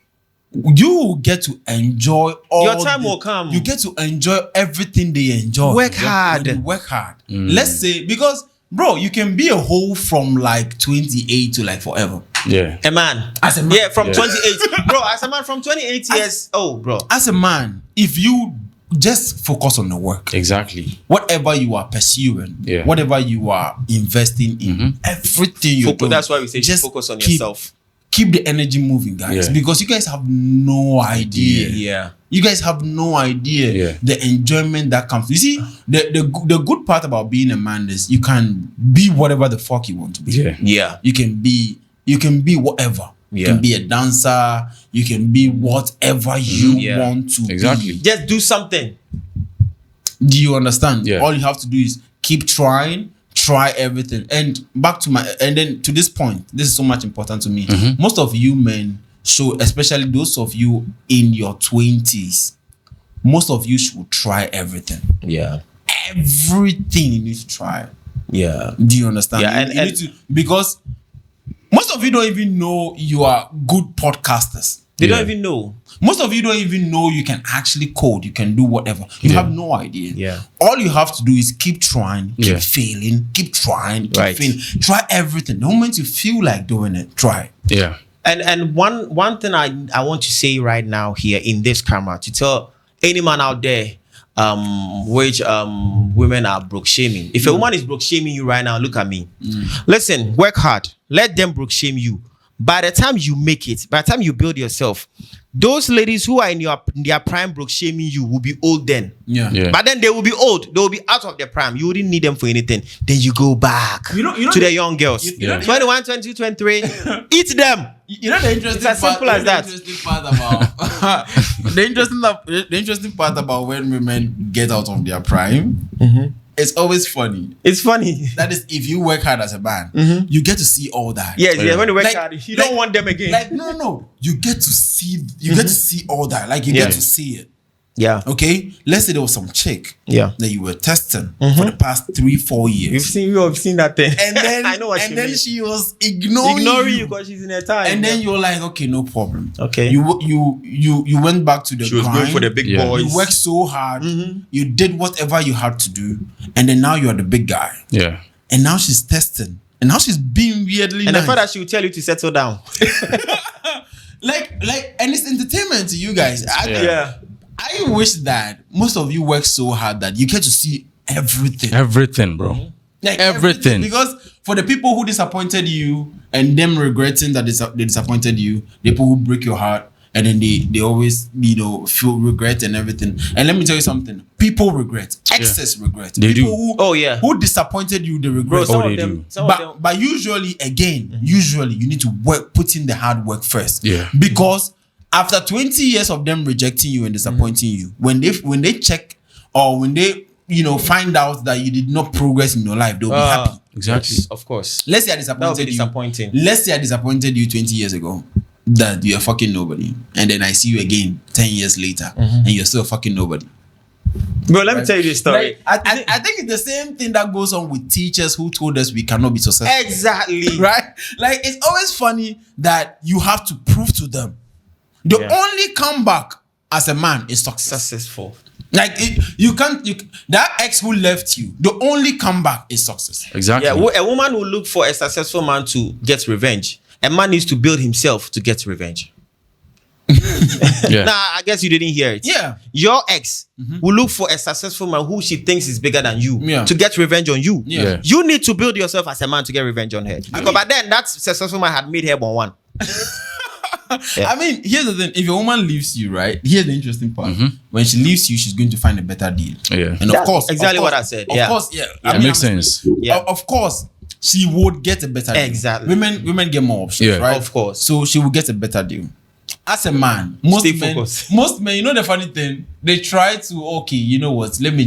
you will get to enjoy all Your time will come. You get to enjoy everything they enjoy. Work hard. When you work hard. Let's say, because bro, you can be a hoe from like 28 to like forever. Yeah. A man. As a man. Yeah, from Yeah. 28. Bro, as a man from 28 years old, bro. As a man, if you just focus on the work, Exactly. whatever you are pursuing, Yeah. whatever you are investing in, everything you do, That's why we say just focus on yourself. Keep the energy moving, guys, Yeah. because you guys have no idea. Yeah. You guys have no idea Yeah. the enjoyment that comes. You see, the good part about being a man is you can be whatever the fuck you want to be. Yeah. Yeah. You can be whatever. You Yeah. can be a dancer. You can be whatever you Yeah. want to Exactly. be. Just do something. Do you understand? Yeah. All you have to do is keep trying, try everything. And then to this point, this is so much important to me. Most of you men show, especially those of you in your 20s, most of you should try everything. Yeah. Everything you need to try. Yeah. Do you understand? Yeah, You need to, because most of you don't even know you are good podcasters. They Yeah. don't even know. Most of you don't even know you can actually code. You can do whatever. You have no idea. Yeah. All you have to do is keep trying, keep Yeah. failing, keep trying, keep Right. failing. Try everything. The moment you feel like doing it, try. Yeah. And one thing I want to say right now here in this camera to tell any man out there which women are broke shaming. If a woman is broke shaming you right now, look at me. Listen, work hard. Let them broke shame you. By the time you make it, by the time you build yourself, those ladies who are in their prime broke shaming you will be old then. Yeah. Yeah. But then they will be old. They will be out of their prime. You wouldn't need them for anything. Then you go back You know to the young girls. you know- 21, 22, 23. Eat them. You know the interesting It's as simple as that. The interesting part about the interesting part about when women get out of their prime, it's always funny. It's funny. That is, if you work hard as a man, you get to see all that. Yes, Yeah. when you work Like- hard, you don't want them again. Like no, you get to see all that. Like you Yeah. get to see it. yeah. Okay, let's say there was some chick Yeah. that you were testing for the past 3-4 years, You've seen that thing. and then I know what and she then means. she was ignoring you because she's in her time. and then you're like, okay, no problem. Okay. You went back to the she was grind. going for the big Yeah. boys. You worked so hard. You did whatever you had to do, and then now you're the big guy. Yeah. And now she's testing, and now she's being weirdly and nice. the fact that she will tell you to settle down. like, and it's entertainment to you guys. Yeah. I wish that most of you work so hard that you get to see everything. Everything, bro. Like everything. Because for the people who disappointed you and them regretting that they disappointed you, the people who break your heart and then they always, feel regret and everything. And let me tell you something. People regret. Excess regret. They people do. who disappointed you, they Bro, regret. some they of them, do. some of them. But usually, usually you need to put in the hard work first. Yeah. Because after 20 years of them rejecting you and disappointing you, when they check or when they find out that you did not progress in your life, they'll be happy. Exactly. Yes, of course. Let's say I That would be disappointed you. disappointing. Let's say I disappointed you 20 years ago. That you're fucking nobody. And then I see you again 10 years later and you're still fucking nobody. Bro, let me tell you this story. Like, I think it's the same thing that goes on with teachers who told us we cannot be successful. Exactly. Right? Like, it's always funny that you have to prove to them. The Yeah. only comeback as a man is success. Successful. Like, that ex who left you, the only comeback is success. Exactly. Yeah, a woman will look for a successful man to get revenge. A man needs to build himself to get revenge. Yeah. Nah, I guess you didn't hear it. Yeah. Your ex will look for a successful man who she thinks is bigger than you Yeah. to get revenge on you. Yeah. You need to build yourself as a man to get revenge on her. Because by then, that successful man had made her born one. I mean, here's the thing. If a woman leaves you, right? Here's the interesting part. When she leaves you, she's going to find a better deal. Yeah. And That's of course, exactly what I said. Of Yeah. course, yeah. It makes sense. Yeah. Of course, she would get a better deal. Exactly. Women get more options, Yeah. right? Of course. So she will get a better deal. as a man, Stay most focused. men, you know the funny thing, they try to, okay, you know what, let me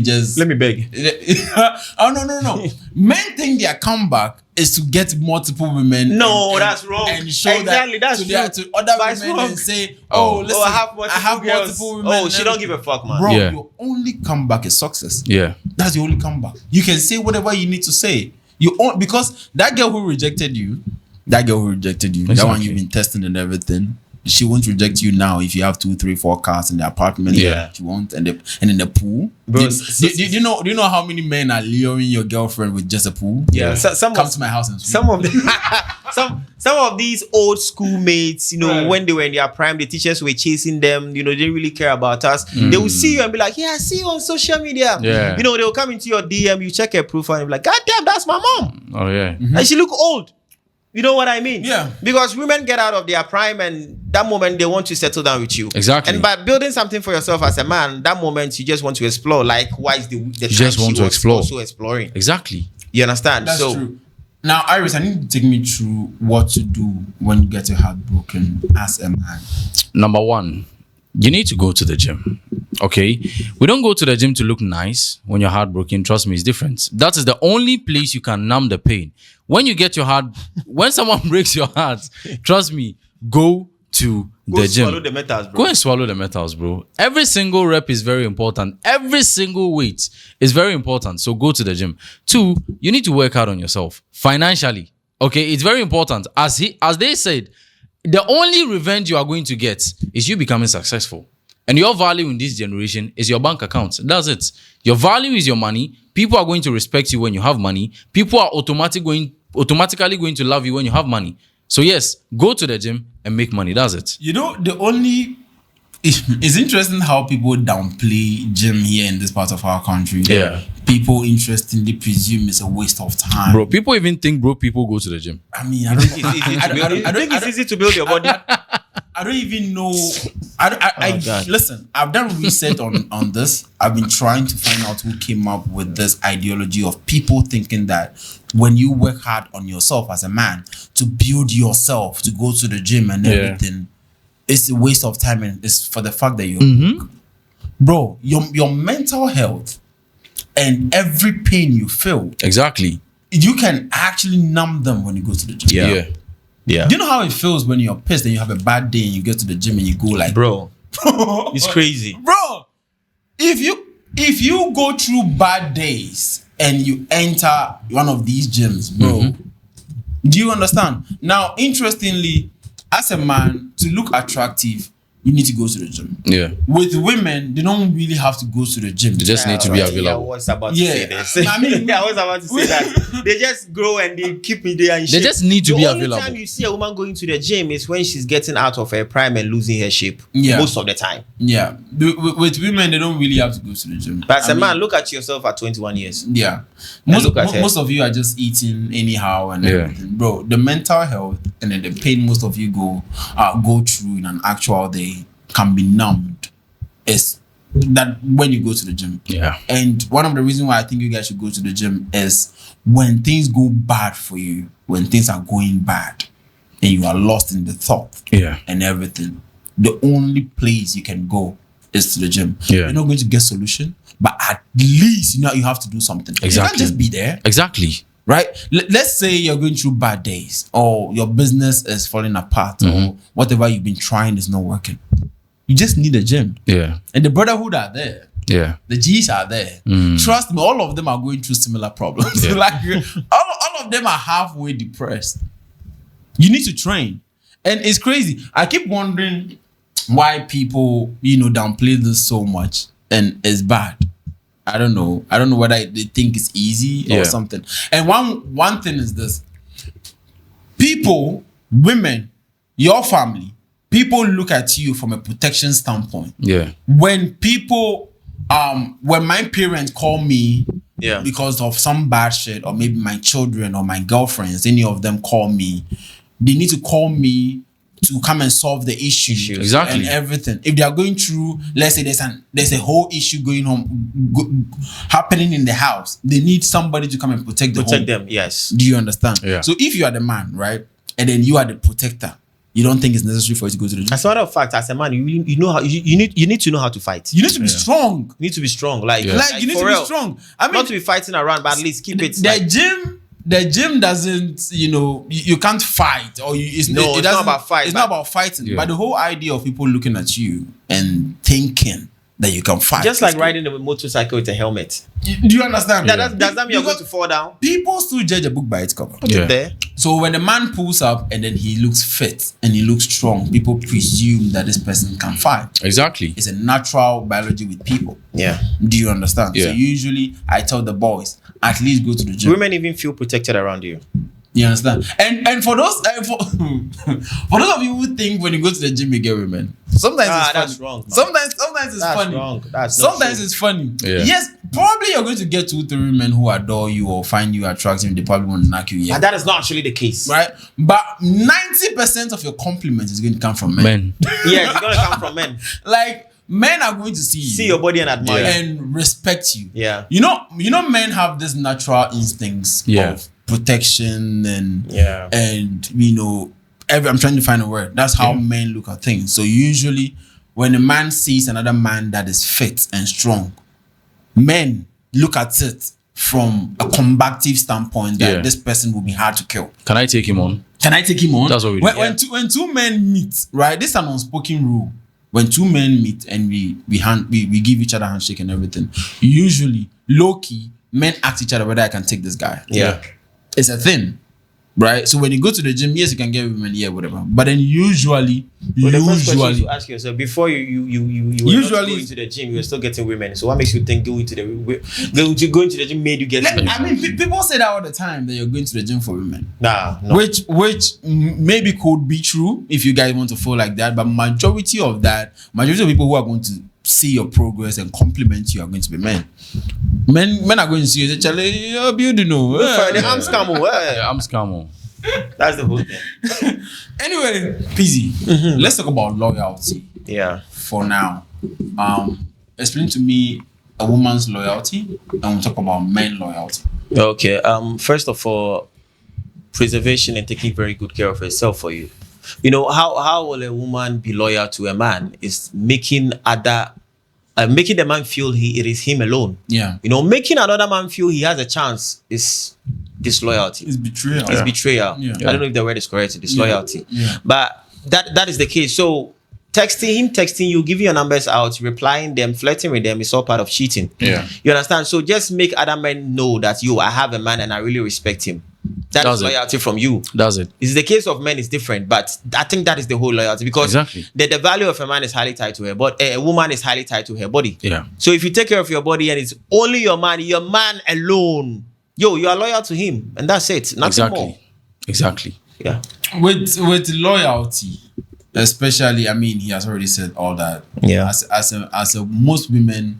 beg. oh, no. Men think their comeback is to get multiple women. No, that's wrong. And show Exactly, that that's to true. other But it's women wrong. and say, oh, listen, I have multiple women. Oh, she don't give a fuck, man. Bro, Yeah. your only comeback is success. Yeah. That's your only comeback. You can say whatever you need to say. Because that girl who rejected you, that one Exactly. you've been testing and everything, she won't reject you now if you have 2, 3, 4 cars in the apartment. Yeah. She won't, and in the pool. Bro, do you know how many men are luring your girlfriend with just a pool? Yeah, some Come of to my house and swim. some of the, some of these old schoolmates, Right. when they were in their prime, the teachers were chasing them. They didn't really care about us. They will see you and be like, "Yeah, I see you on social media." Yeah. they will come into your DM. You check her profile and be like, "God damn, that's my mom." Oh yeah. And she look old. You know what I mean? Yeah. Because women get out of their prime and that moment they want to settle down with you. Exactly. And by building something for yourself as a man, that moment you just want to explore. Likewise, the time just want she to was explore. also exploring. Exactly. You understand? That's so true. Now, Iris, I need to take me through what to do when you get your heart broken as a man. Number one, you need to go to the gym. Okay? We don't go to the gym to look nice when you're heartbroken. Trust me, it's different. That is the only place you can numb the pain. When you get your heart, when someone breaks your heart, trust me, go to the gym. swallow the metals, bro. Go and swallow the metals, bro. Every single rep is very important. Every single weight is very important. So go to the gym. 2, you need to work hard on yourself financially. Okay, it's very important. As they said, the only revenge you are going to get is you becoming successful. And your value in this generation is your bank account. That's it. Your value is your money. People are going to respect you when you have money. People are automatically going to love you when you have money. So yes, go to the gym and make money. That's it. You know, it's interesting how people downplay gym here in this part of our country. Yeah. People interestingly presume it's a waste of time. Bro, people even think broke people go to the gym. I mean, I don't, It's easy to build. You think it's easy to build your body? I don't even know. God. Listen, I've done research on this. I've been trying to find out who came up with this ideology of people thinking that when you work hard on yourself as a man to build yourself, to go to the gym and everything, it's a waste of time, and it's for the fact that you're bro, your mental health and every pain you feel, Exactly. you can actually numb them when you go to the gym. Yeah. Yeah, Do you know how it feels when you're pissed and you have a bad day and you get to the gym and you go like, bro. It's crazy. bro, if you go through bad days and you enter one of these gyms, bro, do you understand? Now, interestingly, as a man, to look attractive, you need to go to the gym. Yeah. With women, they don't really have to go to the gym. They just need to be Yeah, I available. was about to Yeah. say this. I mean- I was about to say that. They just grow and they keep me there and shit. just need to the be only available. time you see a woman going to the gym is when she's getting out of her prime and losing her shape. Yeah. Most of the time. Yeah. With women, they don't really have to go to the gym. But as I a mean, man, look at yourself at 21 years. yeah. look at her. Most of you are just eating anyhow and Yeah. everything. Bro, the mental health and then the pain most of you go through in an actual day can be numbed is that when you go to the gym. Yeah. And one of the reasons why I think you guys should go to the gym is when things go bad for you, when things are going bad and you are lost in the thought Yeah. and everything, the only place you can go is to the gym. Yeah. You're not going to get solution, but at least you have to do something. You Exactly. can't just be there. Exactly. Right? Let's say you're going through bad days or your business is falling apart or whatever you've been trying is not working. You just need a gym. Yeah. And the brotherhood are there. Yeah. The G's are there. Trust me, all of them are going through similar problems. Yeah. Like all of them are halfway depressed. You need to train. And it's crazy. I keep wondering why people, downplay this so much and it's bad. I don't know. I don't know whether they think it's easy or Yeah. something. And one thing is this. People, women, your family, people look at you from a protection standpoint. Yeah. When people, when my parents call me Yeah. because of some bad shit, or maybe my children or my girlfriends, any of them call me, they need to call me to come and solve the issue. Exactly. And everything. If they are going through, let's say there's a whole issue going on, happening in the house, they need somebody to come and protect the home. Protect them, yes. Do you understand? Yeah. So if you are the man, right, and then you are the protector, you don't think it's necessary for you to go to the gym? As a matter of fact, as a man, you know how you need to know how to fight. You need to be strong. You need to be strong. Like You need to be strong. I mean, not to be fighting around, but at least keep it. The gym doesn't, you can't fight, or it's not about fight. It's not about fighting, but the whole idea of people looking at you and thinking that you can fight, just like riding a motorcycle with a helmet. Do you understand? Does that mean you're going to fall down? People still judge a book by its cover. There. So when a man pulls up and then he looks fit and he looks strong, people presume that this person can fight. Exactly. It's a natural biology with people. Yeah. Do you understand? Yeah. So usually I tell the boys, at least go to the gym. Women even feel protected around you. You understand? And for those for those of you who think when you go to the gym you get women, sometimes it's funny. That's wrong. Man. Sometimes it's That's funny. wrong. That's Sometimes it's funny. Yeah. Yes, probably you're going to get 2-3 women who adore you or find you attractive. They probably want to knock you. Yeah, and that is not actually the case. right. But 90% of your compliments is going to come from men. Men. Yeah, it's gonna come from men. Like men are going to see your body and admire. and respect you. Yeah. You know, men have this natural instincts of protection and I'm trying to find a word. That's how men look at things. So usually when a man sees another man that is fit and strong, men look at it from a combative standpoint that this person will be hard to kill. Can I take him on? Can I take him on? That's what we do. When two men meet, right? This is an unspoken rule. When two men meet and we give each other a handshake and everything, usually low key men ask each other whether I can take this guy. Yeah. It's a thing, right? So when you go to the gym, yes, you can get women, yeah, whatever. But then usually, The first question you ask yourself before you were not going to the gym, you were still getting women. So what makes you think going to the gym made you get women? I mean, people say that all the time that you're going to the gym for women. Nah, no. Which maybe could be true if you guys want to feel like that, but majority of people who are going to see your progress and compliment you are going to be men. Men are going to see you and say, Charlie, you're beautiful. The arms come on. Yeah, I'm scammo. That's the whole thing. Anyway, PZ, let's talk about loyalty. Yeah. For now. Explain to me a woman's loyalty and we'll talk about men loyalty. Okay. First of all, preservation and taking very good care of herself for you. You know, how will a woman be loyal to a man is making the man feel it is him alone. Yeah. You know, making another man feel he has a chance is disloyalty. It's betrayal. It's betrayal. Yeah. I don't know if the word is correct. Disloyalty. Yeah. But that is the case. So texting you, giving your numbers out, replying them, flirting with them is all part of cheating. Yeah. You understand? So just make other men know that I have a man and I really respect him. That's loyalty from you. Does it? It's the case of men is different, but I think that is the whole loyalty because Exactly. the value of a man is highly tied to her body. A woman is highly tied to her body. Yeah. So if you take care of your body and it's only your man alone, you are loyal to him, and that's it. Nothing more. Exactly. Yeah. With loyalty, especially, I mean, he has already said all that. Yeah. As most women,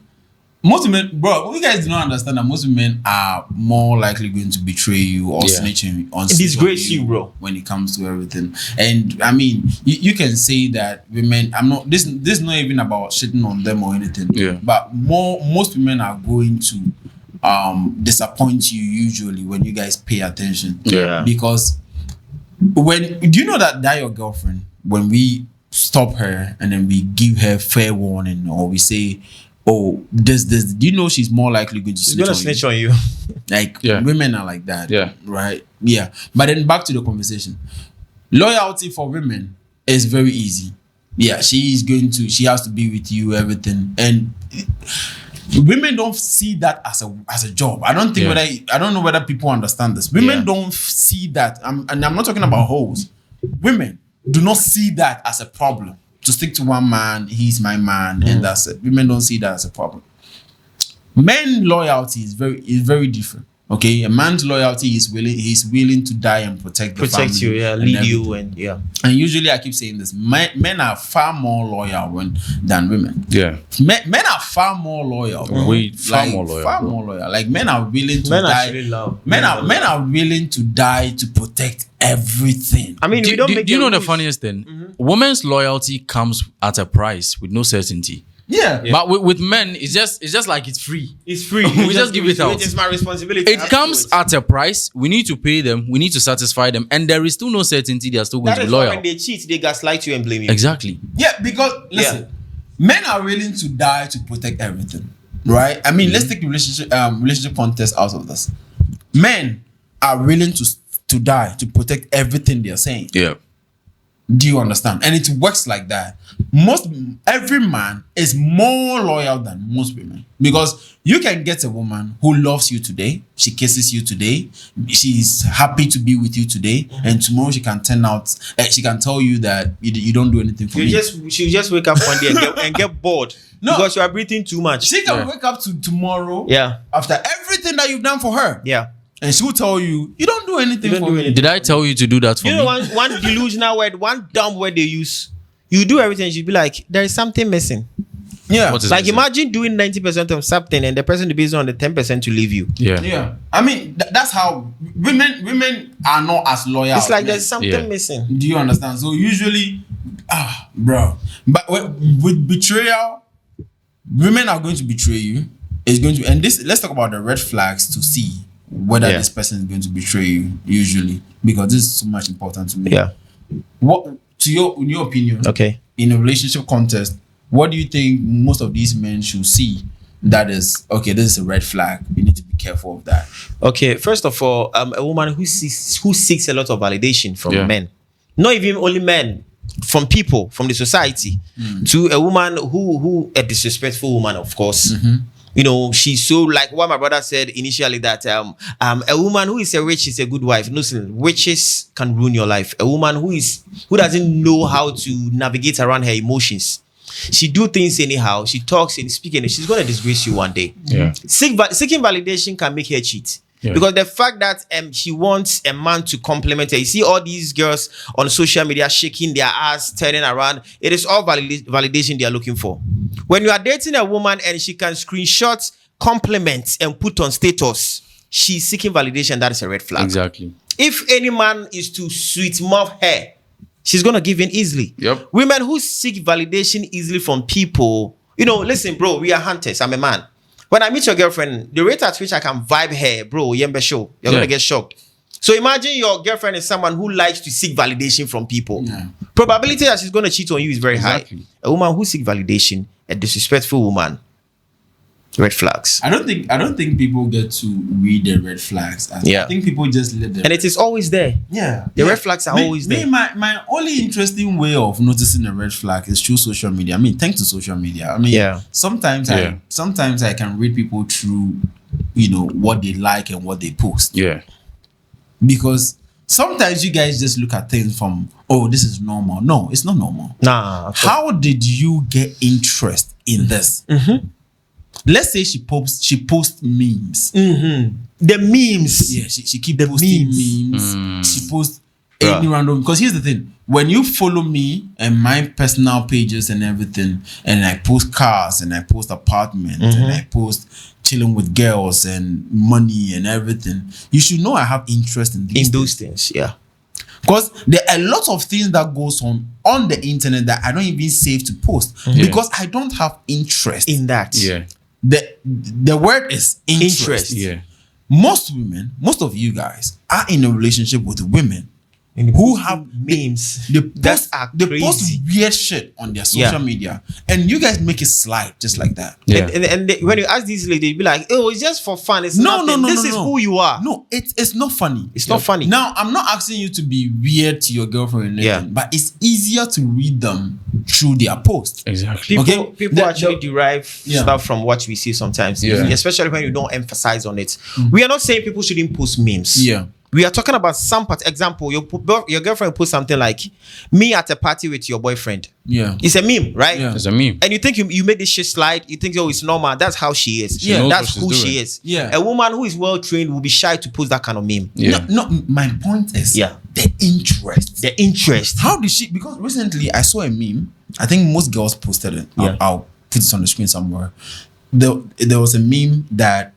bro, you guys do not understand that most women are more likely going to betray you or snitch on disgrace you, bro, when it comes to everything. And I mean, you can say that women. This is not even about shitting on them or anything. Yeah. But most women are going to disappoint you usually when you guys pay attention. Yeah. Because do you know that your girlfriend, when we stop her and then we give her fair warning or we say, oh, this, do you know she's more likely going to snitch on you? Like, women are like that. Yeah. Right? Yeah. But then back to the conversation. Loyalty for women is very easy. Yeah, she has to be with you, everything. And women don't see that as a job. I don't know whether people understand this. Women don't see that. And I'm not talking about hoes. Women do not see that as a problem. To stick to one man, he's my man, and that's it. Women don't see that as a problem. Men loyalty is very different. Okay, a man's loyalty he's willing to die and protect the family, you, lead you, and And usually I keep saying this: men are far more loyal than women. Yeah, men are far more loyal. Far more loyal. Like men are willing to die. Men are willing to die to protect everything. I mean, do you know the funniest thing? Women's loyalty comes at a price with no certainty. Yeah. But with men, it's just like it's free. It's free. We just give it out. It's my responsibility. It comes at a price. We need to pay them. We need to satisfy them, and there is still no certainty they are still going That to is be why loyal. when they cheat, they gaslight you and blame you. Exactly. Yeah, because listen, men are willing to die to protect everything, right? I mean, let's take the relationship contest out of this. Men are willing to die to protect everything they're saying. Yeah. Do you understand? And it works like that. Every man is more loyal than most women, because you can get a woman who loves you today, she kisses you today, she's happy to be with you today, and tomorrow she can she can tell you that you don't do anything for me. She'll just wake up one day and get bored. No. Because you are breathing too much. She can wake up to tomorrow after everything that you've done for her. Yeah. And she will tell you don't do anything for me. Did I tell you to do that for You me? know, one delusional word, one dumb word they use. You do everything, she'll be like, there is something missing. Yeah. What is Like, missing? imagine doing 90% of something and the person is based on the 10% to leave you. Yeah. Yeah. I mean, that's how women are not as loyal. It's like men. there's something missing. Do you understand? So usually, bro. But with betrayal, women are going to betray you. It's going to, and let's talk about the red flags to see whether this person is going to betray you, usually, because this is so much important to me. Yeah. What, in your opinion, Okay. in a relationship context, what do you think most of these men should see that is, okay, this is a red flag, you need to be careful of that? Okay, first of all, a woman who seeks a lot of validation from men, not even only men, from people, from the society, to a woman who a disrespectful woman, of course. You know, she's so, like what my brother said initially, that a woman who is a witch is a good wife. Listen, witches can ruin your life. A woman who doesn't know how to navigate around her emotions. She do things anyhow. She talks and speaks, and she's gonna disgrace you one day. Yeah. Seeking validation can make her cheat. Yeah. Because the fact that she wants a man to compliment her. You see all these girls on social media shaking their ass, turning around. It is all validation they are looking for. When you are dating a woman and she can screenshot compliments and put on status, she's seeking validation. That is a red flag. Exactly. If any man is to sweet mouth her, she's gonna give in easily. Yep. Women who seek validation easily from people, you know, listen, bro, we are hunters. I'm a man. When I meet your girlfriend, the rate at which I can vibe her, bro, you're gonna get shocked. So imagine your girlfriend is someone who likes to seek validation from people. Yeah. Probability that she's gonna cheat on you is very high. Exactly. A woman who seeks validation, a disrespectful woman, red flags. I don't think people get to read the red flags. I think people just let them. And it is always there. Yeah. The red flags are always there. My only interesting way of noticing a red flag is through social media. I mean, thanks to social media. I mean, sometimes I can read people through, you know, what they like and what they post. Yeah. Because sometimes you guys just look at things from, oh, this is normal. No, it's not normal. Nah. How did you get interest in this? Let's say she posts memes. The memes. Yeah, she keep posting memes. She posts any random. Because here's the thing: when you follow me and my personal pages and everything, and I post cars and I post apartments and I post chilling with girls and money and everything, you should know I have interest in those things. Yeah. Because there are a lot of things that goes on the internet that I don't even save to post because I don't have interest in that. Yeah. The word is interest. Yeah. Most women, most of you guys are in a relationship with women who have memes. They crazy. post weird shit on their social media, and you guys make it slide just like that. Yeah. And when you ask these ladies, they be like, "Oh, it's just for fun. It's nothing. This is who you are." No, it's not funny. It's not funny. Now, I'm not asking you to be weird to your girlfriend, but it's easier to read them through their post. Exactly. People actually derive stuff from what we see sometimes, especially when you don't emphasize on it. We are not saying people shouldn't post memes. Yeah. We are talking about some part. Example, your girlfriend posts something like me at a party with your boyfriend. Yeah. It's a meme, right? Yeah. It's a meme. And you think you made this shit slide. You think, oh, it's normal. That's how she is. She knows that's what who she's she doing. is. Yeah. A woman who is well trained will be shy to post that kind of meme. Yeah. No, my point is the interest. The interest. How did she? Because recently I saw a meme. I think most girls posted it. I'll put this on the screen somewhere. There was a meme that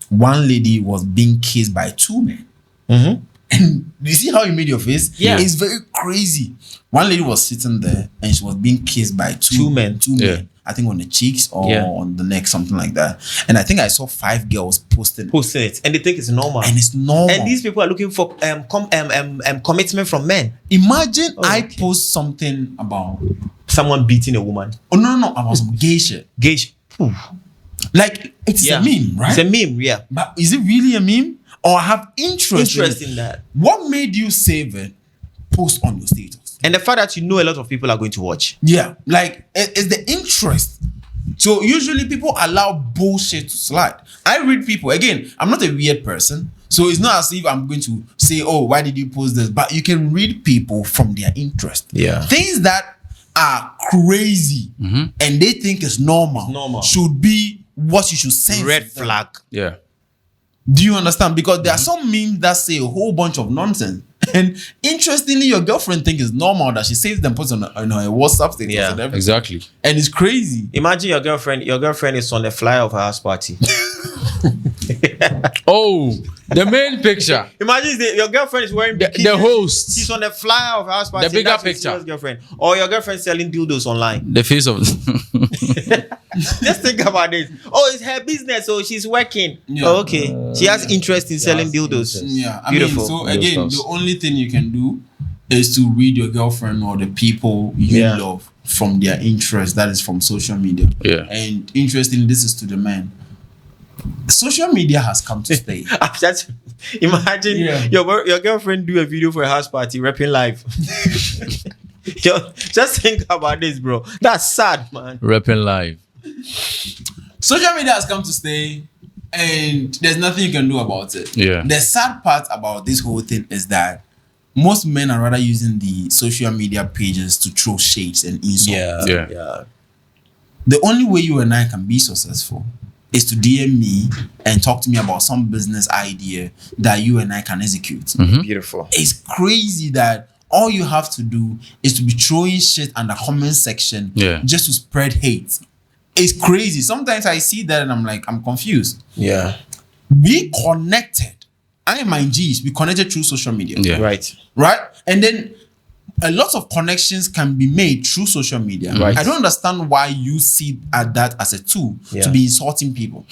one lady was being kissed by two men. And you see how you made your face? Yeah. It's very crazy. One lady was sitting there and she was being kissed by two men. I think on the cheeks or on the neck, something like that. And I think I saw 5 girls posting it, and they think it's normal. And it's normal. And these people are looking for commitment from men. Imagine I post something about someone beating a woman. Oh no, about some gay shit. Gay shit. Like it's a meme, right? It's a meme, yeah. But is it really a meme? Or have interest in that? What made you save it? Post on your status. And the fact that you know a lot of people are going to watch. Yeah, like it's the interest. So usually people allow bullshit to slide. I read people. Again, I'm not a weird person. So it's not as if I'm going to say, oh, why did you post this? But you can read people from their interest. Yeah. Things that are crazy and they think is normal should be what you should say. Red flag. Yeah. Do you understand? Because there are some memes that say a whole bunch of nonsense. And interestingly, your girlfriend thinks it's normal that she saves them, puts on her WhatsApp status and everything. Exactly. And it's crazy. Imagine your girlfriend is on the flyer of her house party. Oh, the main picture. Imagine your girlfriend is wearing bikini. The host. She's on the flyer of her house party. The bigger That's picture. Your girlfriend. Or your girlfriend selling dildos online. The face of Just think about this. Oh, it's her business, so she's working. Yeah. Oh, okay. She has interest in selling dildos. Yeah, I Beautiful. mean, so again, the only thing you can do is to read your girlfriend or the people you love from their interest. That is from social media. Yeah. And interestingly, this is to the men. Social media has come to stay. Imagine your girlfriend do a video for a house party, rapping live. Just think about this, bro. That's sad, man. rapping live. Social media has come to stay, and there's nothing you can do about it. Yeah. The sad part about this whole thing is that most men are rather using the social media pages to throw shades and insults. Yeah. The only way you and I can be successful is to DM me and talk to me about some business idea that you and I can execute. Beautiful. It's crazy that all you have to do is to be throwing shit on the comment section just to spread hate. It's crazy. Sometimes I see that and I'm like, I'm confused. Yeah. Be connected. I and my G's, we connected through social media. Yeah. Right? And then a lot of connections can be made through social media. Right. I don't understand why you see that as a tool to be insulting people.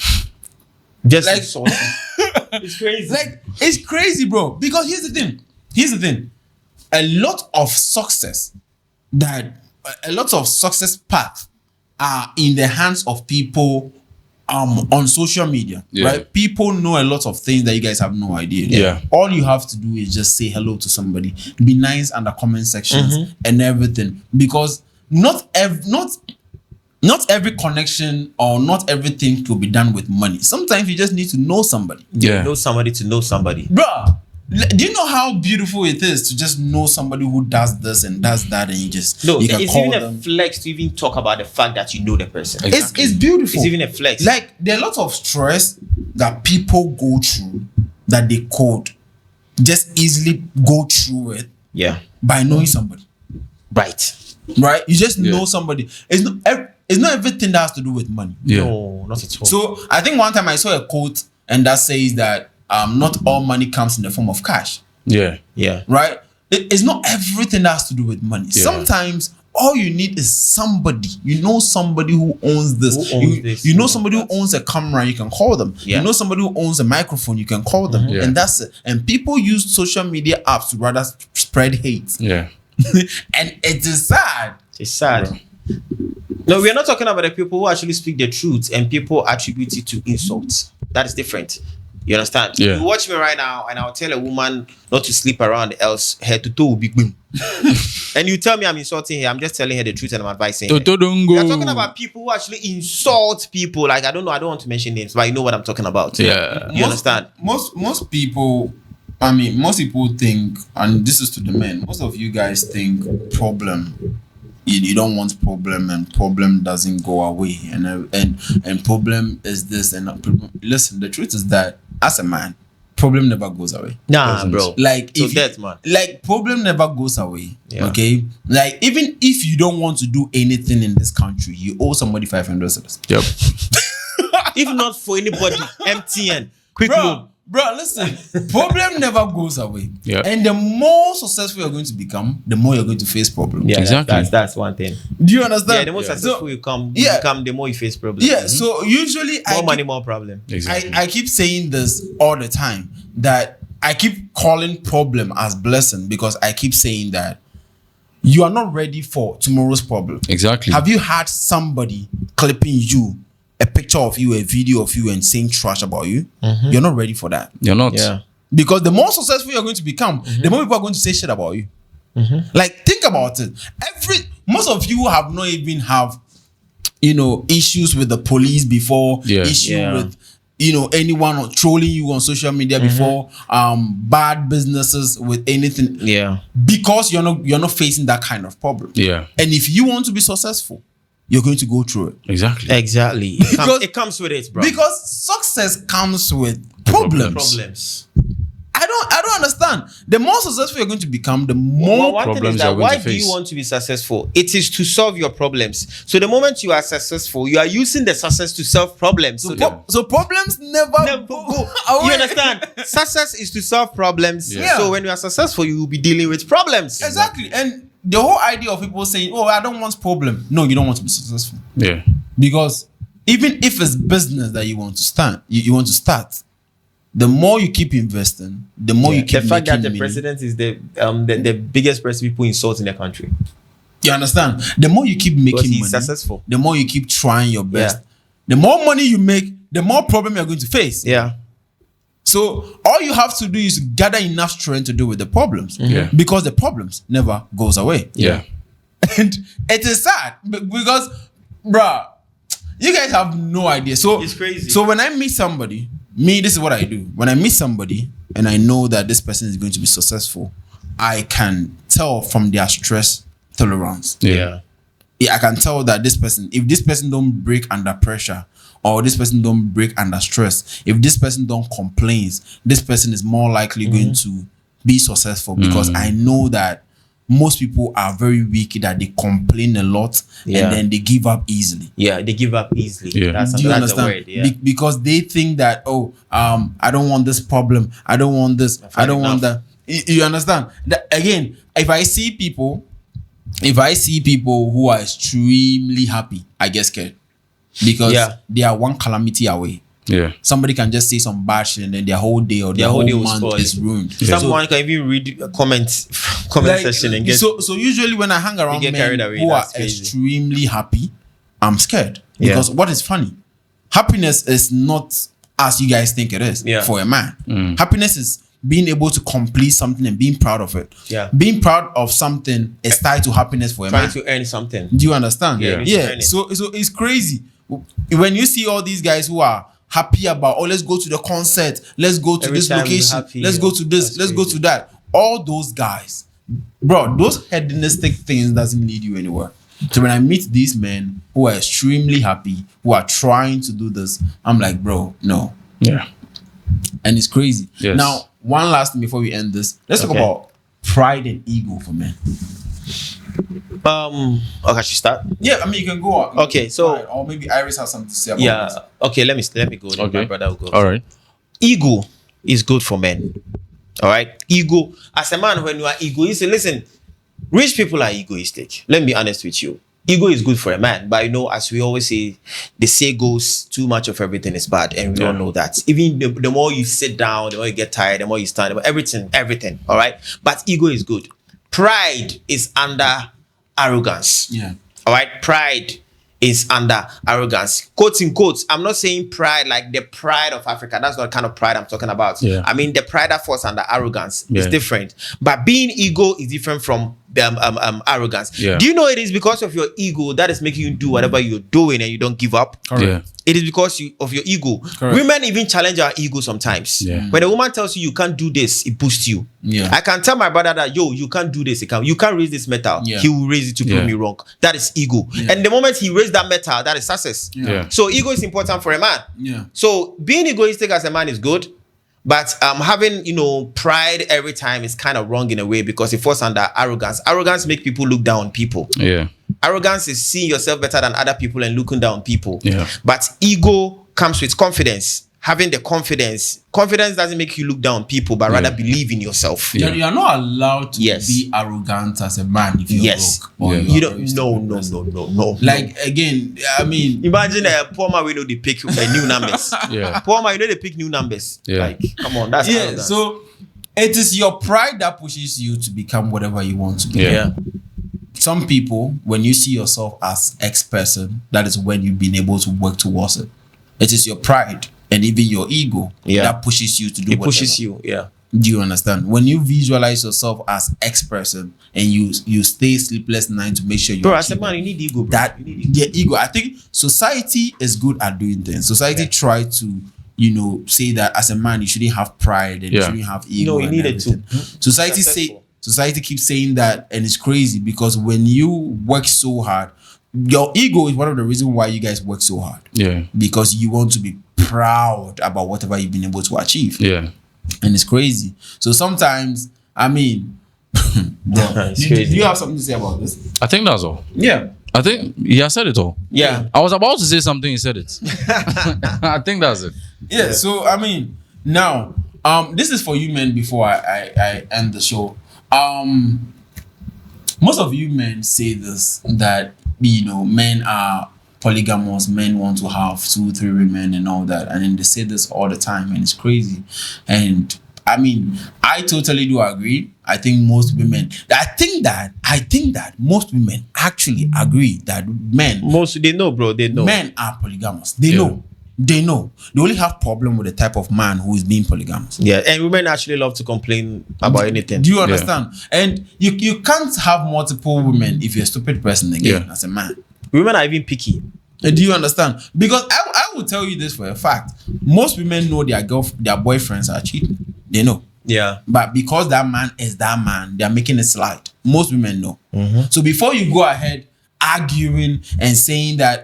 Just like, insulting. It's crazy. Like, it's crazy, bro. Because here's the thing. A lot of success paths are in the hands of people on social media, right? People know a lot of things that you guys have no idea. Yeah. All you have to do is just say hello to somebody, be nice under comment sections and everything. Because not every connection or not everything could be done with money. Sometimes you just need to know somebody. Know somebody to know somebody. Bruh, do you know how beautiful it is to just know somebody who does this and does that, and you can it's call even them. a flex to even talk about the fact that you know the person. Exactly. It's beautiful. It's even a flex. Like, there are a lot of stress that people go through that they could just easily go through it by knowing somebody. Right. You just know somebody. It's not everything that has to do with money. No, not at all. So I think one time I saw a quote and that says that not all money comes in the form of cash. Yeah. Right? It's not everything that has to do with money. Yeah. Sometimes all you need is somebody. You know somebody who owns this. You know somebody who owns a camera, you can call them. You know somebody who owns a microphone, you can call them. And that's it. And people use social media apps to rather spread hate. Yeah. And it is sad. It's sad. Bro. No, we are not talking about the people who actually speak the truth and people attribute it to insults. That is different. You understand? Yeah. You watch me right now and I'll tell a woman not to sleep around, else her to toe will be boom. And you tell me I'm insulting her. I'm just telling her the truth and I'm advising her. We are talking about people who actually insult people. Like, I don't want to mention names, but you know what I'm talking about. Yeah. You understand? Most people, most people think, and this is to the men, most of you guys think problem. You don't want problem, and problem doesn't go away, and problem is this and that. Listen, the truth is that as a man, problem never goes away. Nah, bro. Like, so that, man. Like, problem never goes away. Yeah. Okay. Like, even if you don't want to do anything in this country, you owe somebody $500. Yep. If not for anybody, MTN, quick loan. Bro, listen, problem never goes away. Yeah. And the more successful you're going to become, the more you're going to face problems. Yeah, Exactly. That's one thing. Do you understand? Yeah, the more successful So, you become, the more you face problems. yeah, so usually More money, more problem. Exactly. I keep saying this all the time, that I keep calling problem as blessing, because I keep saying that you are not ready for tomorrow's problem. Exactly. Have you had somebody clipping you, a picture of you, a video of you, and saying trash about you? You're not ready for that. You're not. Yeah. Because the more successful you're going to become, the more people are going to say shit about you. Like, think about it. Most of you have not even have, issues with the police before, Yeah. with anyone trolling you on social media before, bad businesses with anything. Yeah. Because you're not facing that kind of problem. Yeah. And if you want to be successful, you're going to go through it. Exactly. Exactly. It comes with it, bro. Because success comes with problems. Problems. I don't understand. The more successful you're going to become, the more One thing is problems that you're going why to do you face. want to be successful? It is to solve your problems. So the moment you are successful, you are using the success to solve problems. so problems never go away. You understand? Success is to solve problems. Yeah. So when you are successful, you will be dealing with problems. Exactly. And the whole idea of people saying, "Oh, I don't want problem." No, you don't want to be successful. Yeah. Because even if it's business that you want to start, you want to start, the more you keep investing, the more you keep The fact that making the money. president is the biggest person people insult in the country. You understand? The more you keep Because making he's money, successful. the more you keep trying your best. Yeah. The more money you make, the more problem you're going to face. Yeah. So all you have to do is gather enough strength to deal with the problems. Yeah. Because the problems never goes away. Yeah. And it is sad because, bruh, you guys have no idea. So It's crazy. So when I meet somebody, this is what I do. When I meet somebody and I know that this person is going to be successful, I can tell from their stress tolerance. Yeah. Yeah, I can tell that if this person don't break under pressure, or this person don't break under stress, if this person don't complains, this person is more likely going to be successful, because I know that most people are very weak, that they complain a lot and then they give up easily. Yeah, they give up easily. Yeah. That's Do you the understand? word. Yeah. Because they think that, I don't want this problem. I don't want this. I don't want that. You understand? Again, if I see people who are extremely happy, I get scared. Because they are one calamity away. Yeah. Somebody can just say some bad shit and then their whole day or their whole day will month spoil. is ruined. Someone can even read a comment section and get. So usually when I hang around get men carried away. who are That's crazy. extremely happy, I'm scared. Yeah. Because what is funny? Happiness is not as you guys think it is for a man. Happiness is being able to complete something and being proud of it. Yeah. Being proud of something is tied to happiness for a trying man. to earn something. Do you understand? Yeah. Yeah. So it's crazy. When you see all these guys who are happy about, let's go to the concert, let's go to Every this time location, happy, let's go to this, that's let's go crazy. to that. All those guys, bro, those hedonistic things doesn't lead you anywhere. So when I meet these men who are extremely happy, who are trying to do this, I'm like, bro, no. Yeah. And it's crazy. Yes. Now, one last thing before we end this. Let's talk Okay. about pride and ego for men. Okay, I should start. Yeah, I mean, you can go on. Okay, so- or maybe Iris has something to say about Yeah. this. Okay, let me go. Then Okay. My brother will go. All right. Ego is good for men. All right. Ego. As a man, when you are egoistic, listen, rich people are egoistic. Let me be honest with you. Ego is good for a man, but as we always say, the say goes, too much of everything is bad, and we all know that. Even the more you sit down, the more you get tired, the more you stand, everything. All right. But ego is good. Pride is under arrogance. Yeah. All right. Pride is under arrogance. Quotes in quotes. I'm not saying pride like the pride of Africa. That's not the kind of pride I'm talking about. Yeah. I mean the pride that falls under arrogance is Yeah. different. But being ego is different from arrogance. Yeah. Do you know it is because of your ego that is making you do whatever you're doing and you don't give up? Yeah. It is because of your ego. Correct. Women even challenge our ego sometimes. Yeah. When a woman tells you can't do this, it boosts you. Yeah. I can tell my brother that, you can't do this. You can't raise this metal. Yeah. He will raise it to prove Yeah. me wrong. That is ego. Yeah. And the moment he raised that metal, that is success. Yeah. So ego is important for a man. Yeah. So being egoistic as a man is good. But having, pride every time is kind of wrong in a way because it falls under arrogance. Arrogance makes people look down on people. Yeah. Arrogance is seeing yourself better than other people and looking down on people. Yeah. But ego comes with confidence. having the confidence. Confidence doesn't make you look down on people, but rather believe in yourself. You are not allowed to Yes. be arrogant as a man if you're Yes. broke. Or Yeah. You are don't. very No, stupid no, person. no. Like again, I mean, Imagine a poor man, we know they pick new numbers. Yeah. Poor man, you know they pick new numbers. Yeah. Like, come on, that's yeah. arrogance. So it is your pride that pushes you to become whatever you want to be. Yeah. Some people, when you see yourself as X person, that is when you've been able to work towards it. It is your pride and even your ego that pushes you to do It whatever. pushes you. Yeah. Do you understand? When you visualize yourself as X person and you stay sleepless night to make sure you Bro, as a achieve man, it, you need ego. Bro. that you need ego. yeah, ego. I think society is good at doing things. Society try to say that as a man you shouldn't have pride and you Yeah. shouldn't have ego. No, you and need it everything. to. Society keeps saying that, and it's crazy because when you work so hard, your ego is one of the reasons why you guys work so hard, Yeah. because you want to be proud about whatever you've been able to achieve. Yeah. And it's crazy. So sometimes, I mean, bro, It's do crazy. you have something to say about this? I think that's all. Yeah. I think he has said it all. Yeah. I was about to say something, he said it. I think that's it. Yeah. So I mean, now, this is for you men before I end the show. Most of you men say this, that men are polygamous, men want to have 2-3 women and all that, and then they say this all the time, and it's crazy. And I mean, I totally do agree. I think that most women actually agree that Most they know, bro. They know. men are polygamous. They know. They know. They only have problem with the type of man who is being polygamous. Yeah, and women actually love to complain about anything. Do you understand? And you can't have multiple women if you're a stupid person again as a man. Women are even picky. Do you understand? Because I will tell you this for a fact. Most women know their boyfriends are cheating. They know. Yeah. But because that man is that man, they're making it slide. Most women know. So before you go ahead arguing and saying that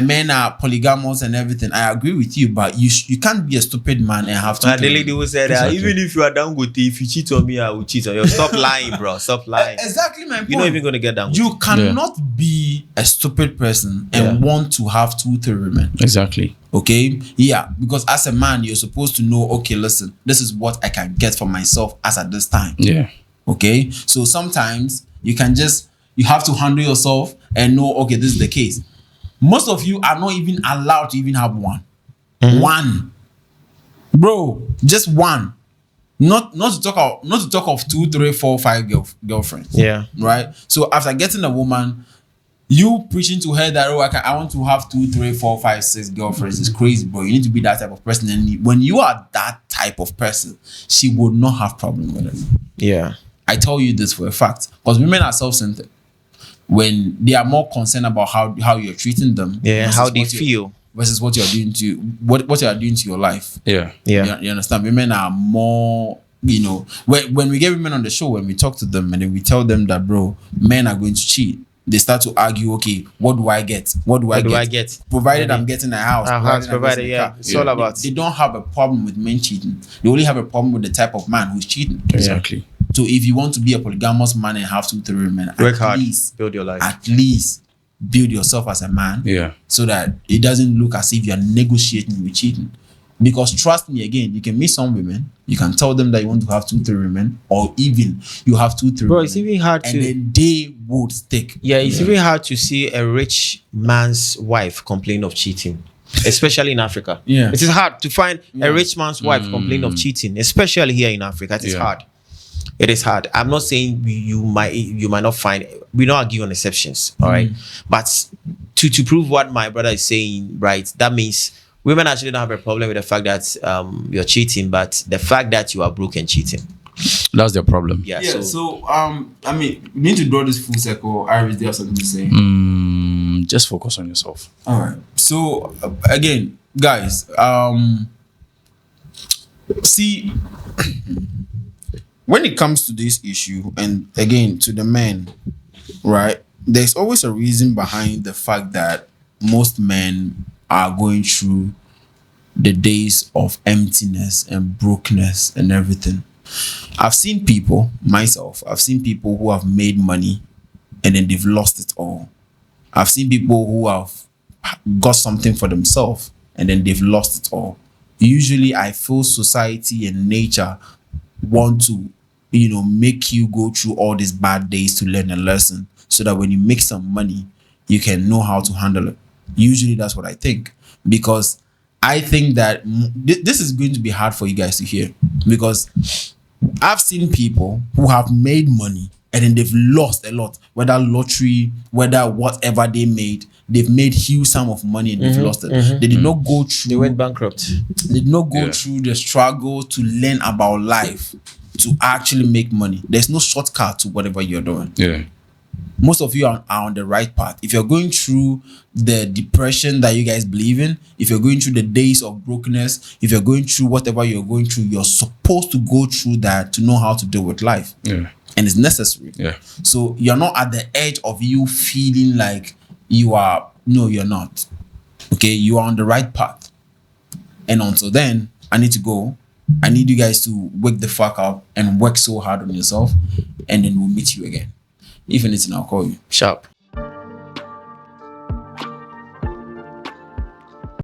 men are polygamous and everything, I agree with you, but you can't be a stupid man and have to. And the lady who said that even if you are down good, if you cheat on me, I will cheat on you. Stop lying, bro. Stop lying. Exactly my point. You're not even gonna get down. You cannot be a stupid person and want to have 2-3 women. Exactly. Okay? Yeah, because as a man, you're supposed to know, okay, listen, this is what I can get for myself as at this time. Yeah. Okay? So sometimes you have to handle yourself and know, okay, this is the case. Most of you are not even allowed to even have one. One. Bro, just one. Not to talk of 2, 3, 4, 5 girlfriends. Yeah. Right? So after getting a woman, you preaching to her that I want to have 2, 3, 4, 5, 6 girlfriends is crazy, bro. You need to be that type of person. And when you are that type of person, she would not have problem with it. Yeah. I tell you this for a fact, because women are self-centered. When they are more concerned about how you're treating them, Yeah. How they feel. versus what you're doing to what you are doing to your life. Yeah. Yeah. You understand? Women are more, when we get women on the show, when we talk to them and then we tell them that, bro, men are going to cheat, they start to argue, okay, what do I get? What do I get? Provided I'm getting a house. Provided, yeah. It's all about. They don't have a problem with men cheating. They only have a problem with the type of man who's cheating. Exactly. So if you want to be a polygamous man and have 2-3 women, Work at hard. least Build your life. build yourself as a man. Yeah. So that it doesn't look as if you're negotiating with cheating. Because trust me, again, you can meet some women, you can tell them that you want to have 2-3 women, or even you have 2-3 Bro, women, it's even hard and to. then they would stick. Yeah, it's even hard to see a rich man's wife complain of cheating, especially in Africa. Yeah. It is hard to find a rich man's wife complain of cheating, especially here in Africa. It is hard. It is hard. I'm not saying you might not find. We don't argue on exceptions, all right. But to prove what my brother is saying, right? That means women actually don't have a problem with the fact that you're cheating, but the fact that you are broke and cheating. That's their problem. Yeah. Yeah, so I mean, we need to draw this full circle. Iris, do you have something to say? Just focus on yourself. All right. So again, guys, see, when it comes to this issue, and again to the men, right? There's always a reason behind the fact that most men are going through the days of emptiness and brokenness and everything. I've seen people, myself, I've seen people who have made money and then they've lost it all. I've seen people who have got something for themselves and then they've lost it all. usually I feel society and nature want to, make you go through all these bad days to learn a lesson, so that when you make some money, you can know how to handle it. Usually that's what I think, because I think that this is going to be hard for you guys to hear, because I've seen people who have made money and then they've lost a lot, whether lottery, whether whatever they made, they've made huge sum of money and they've lost it. They did not go through. They went bankrupt. They did not go through the struggle to learn about life, to actually make money. There's no shortcut to whatever you're doing. Yeah. Most of you are on the right path. If you're going through the depression that you guys believe in, if you're going through the days of brokenness, if you're going through whatever you're going through, you're supposed to go through that to know how to deal with life. Yeah. And it's necessary. Yeah. So you're not at the edge of you feeling like you are. No, you're not. Okay, you are on the right path. And until then, I need to go. I need you guys to wake the fuck up and work so hard on yourself, and then we'll meet you again. If anything, I'll call you. Sharp.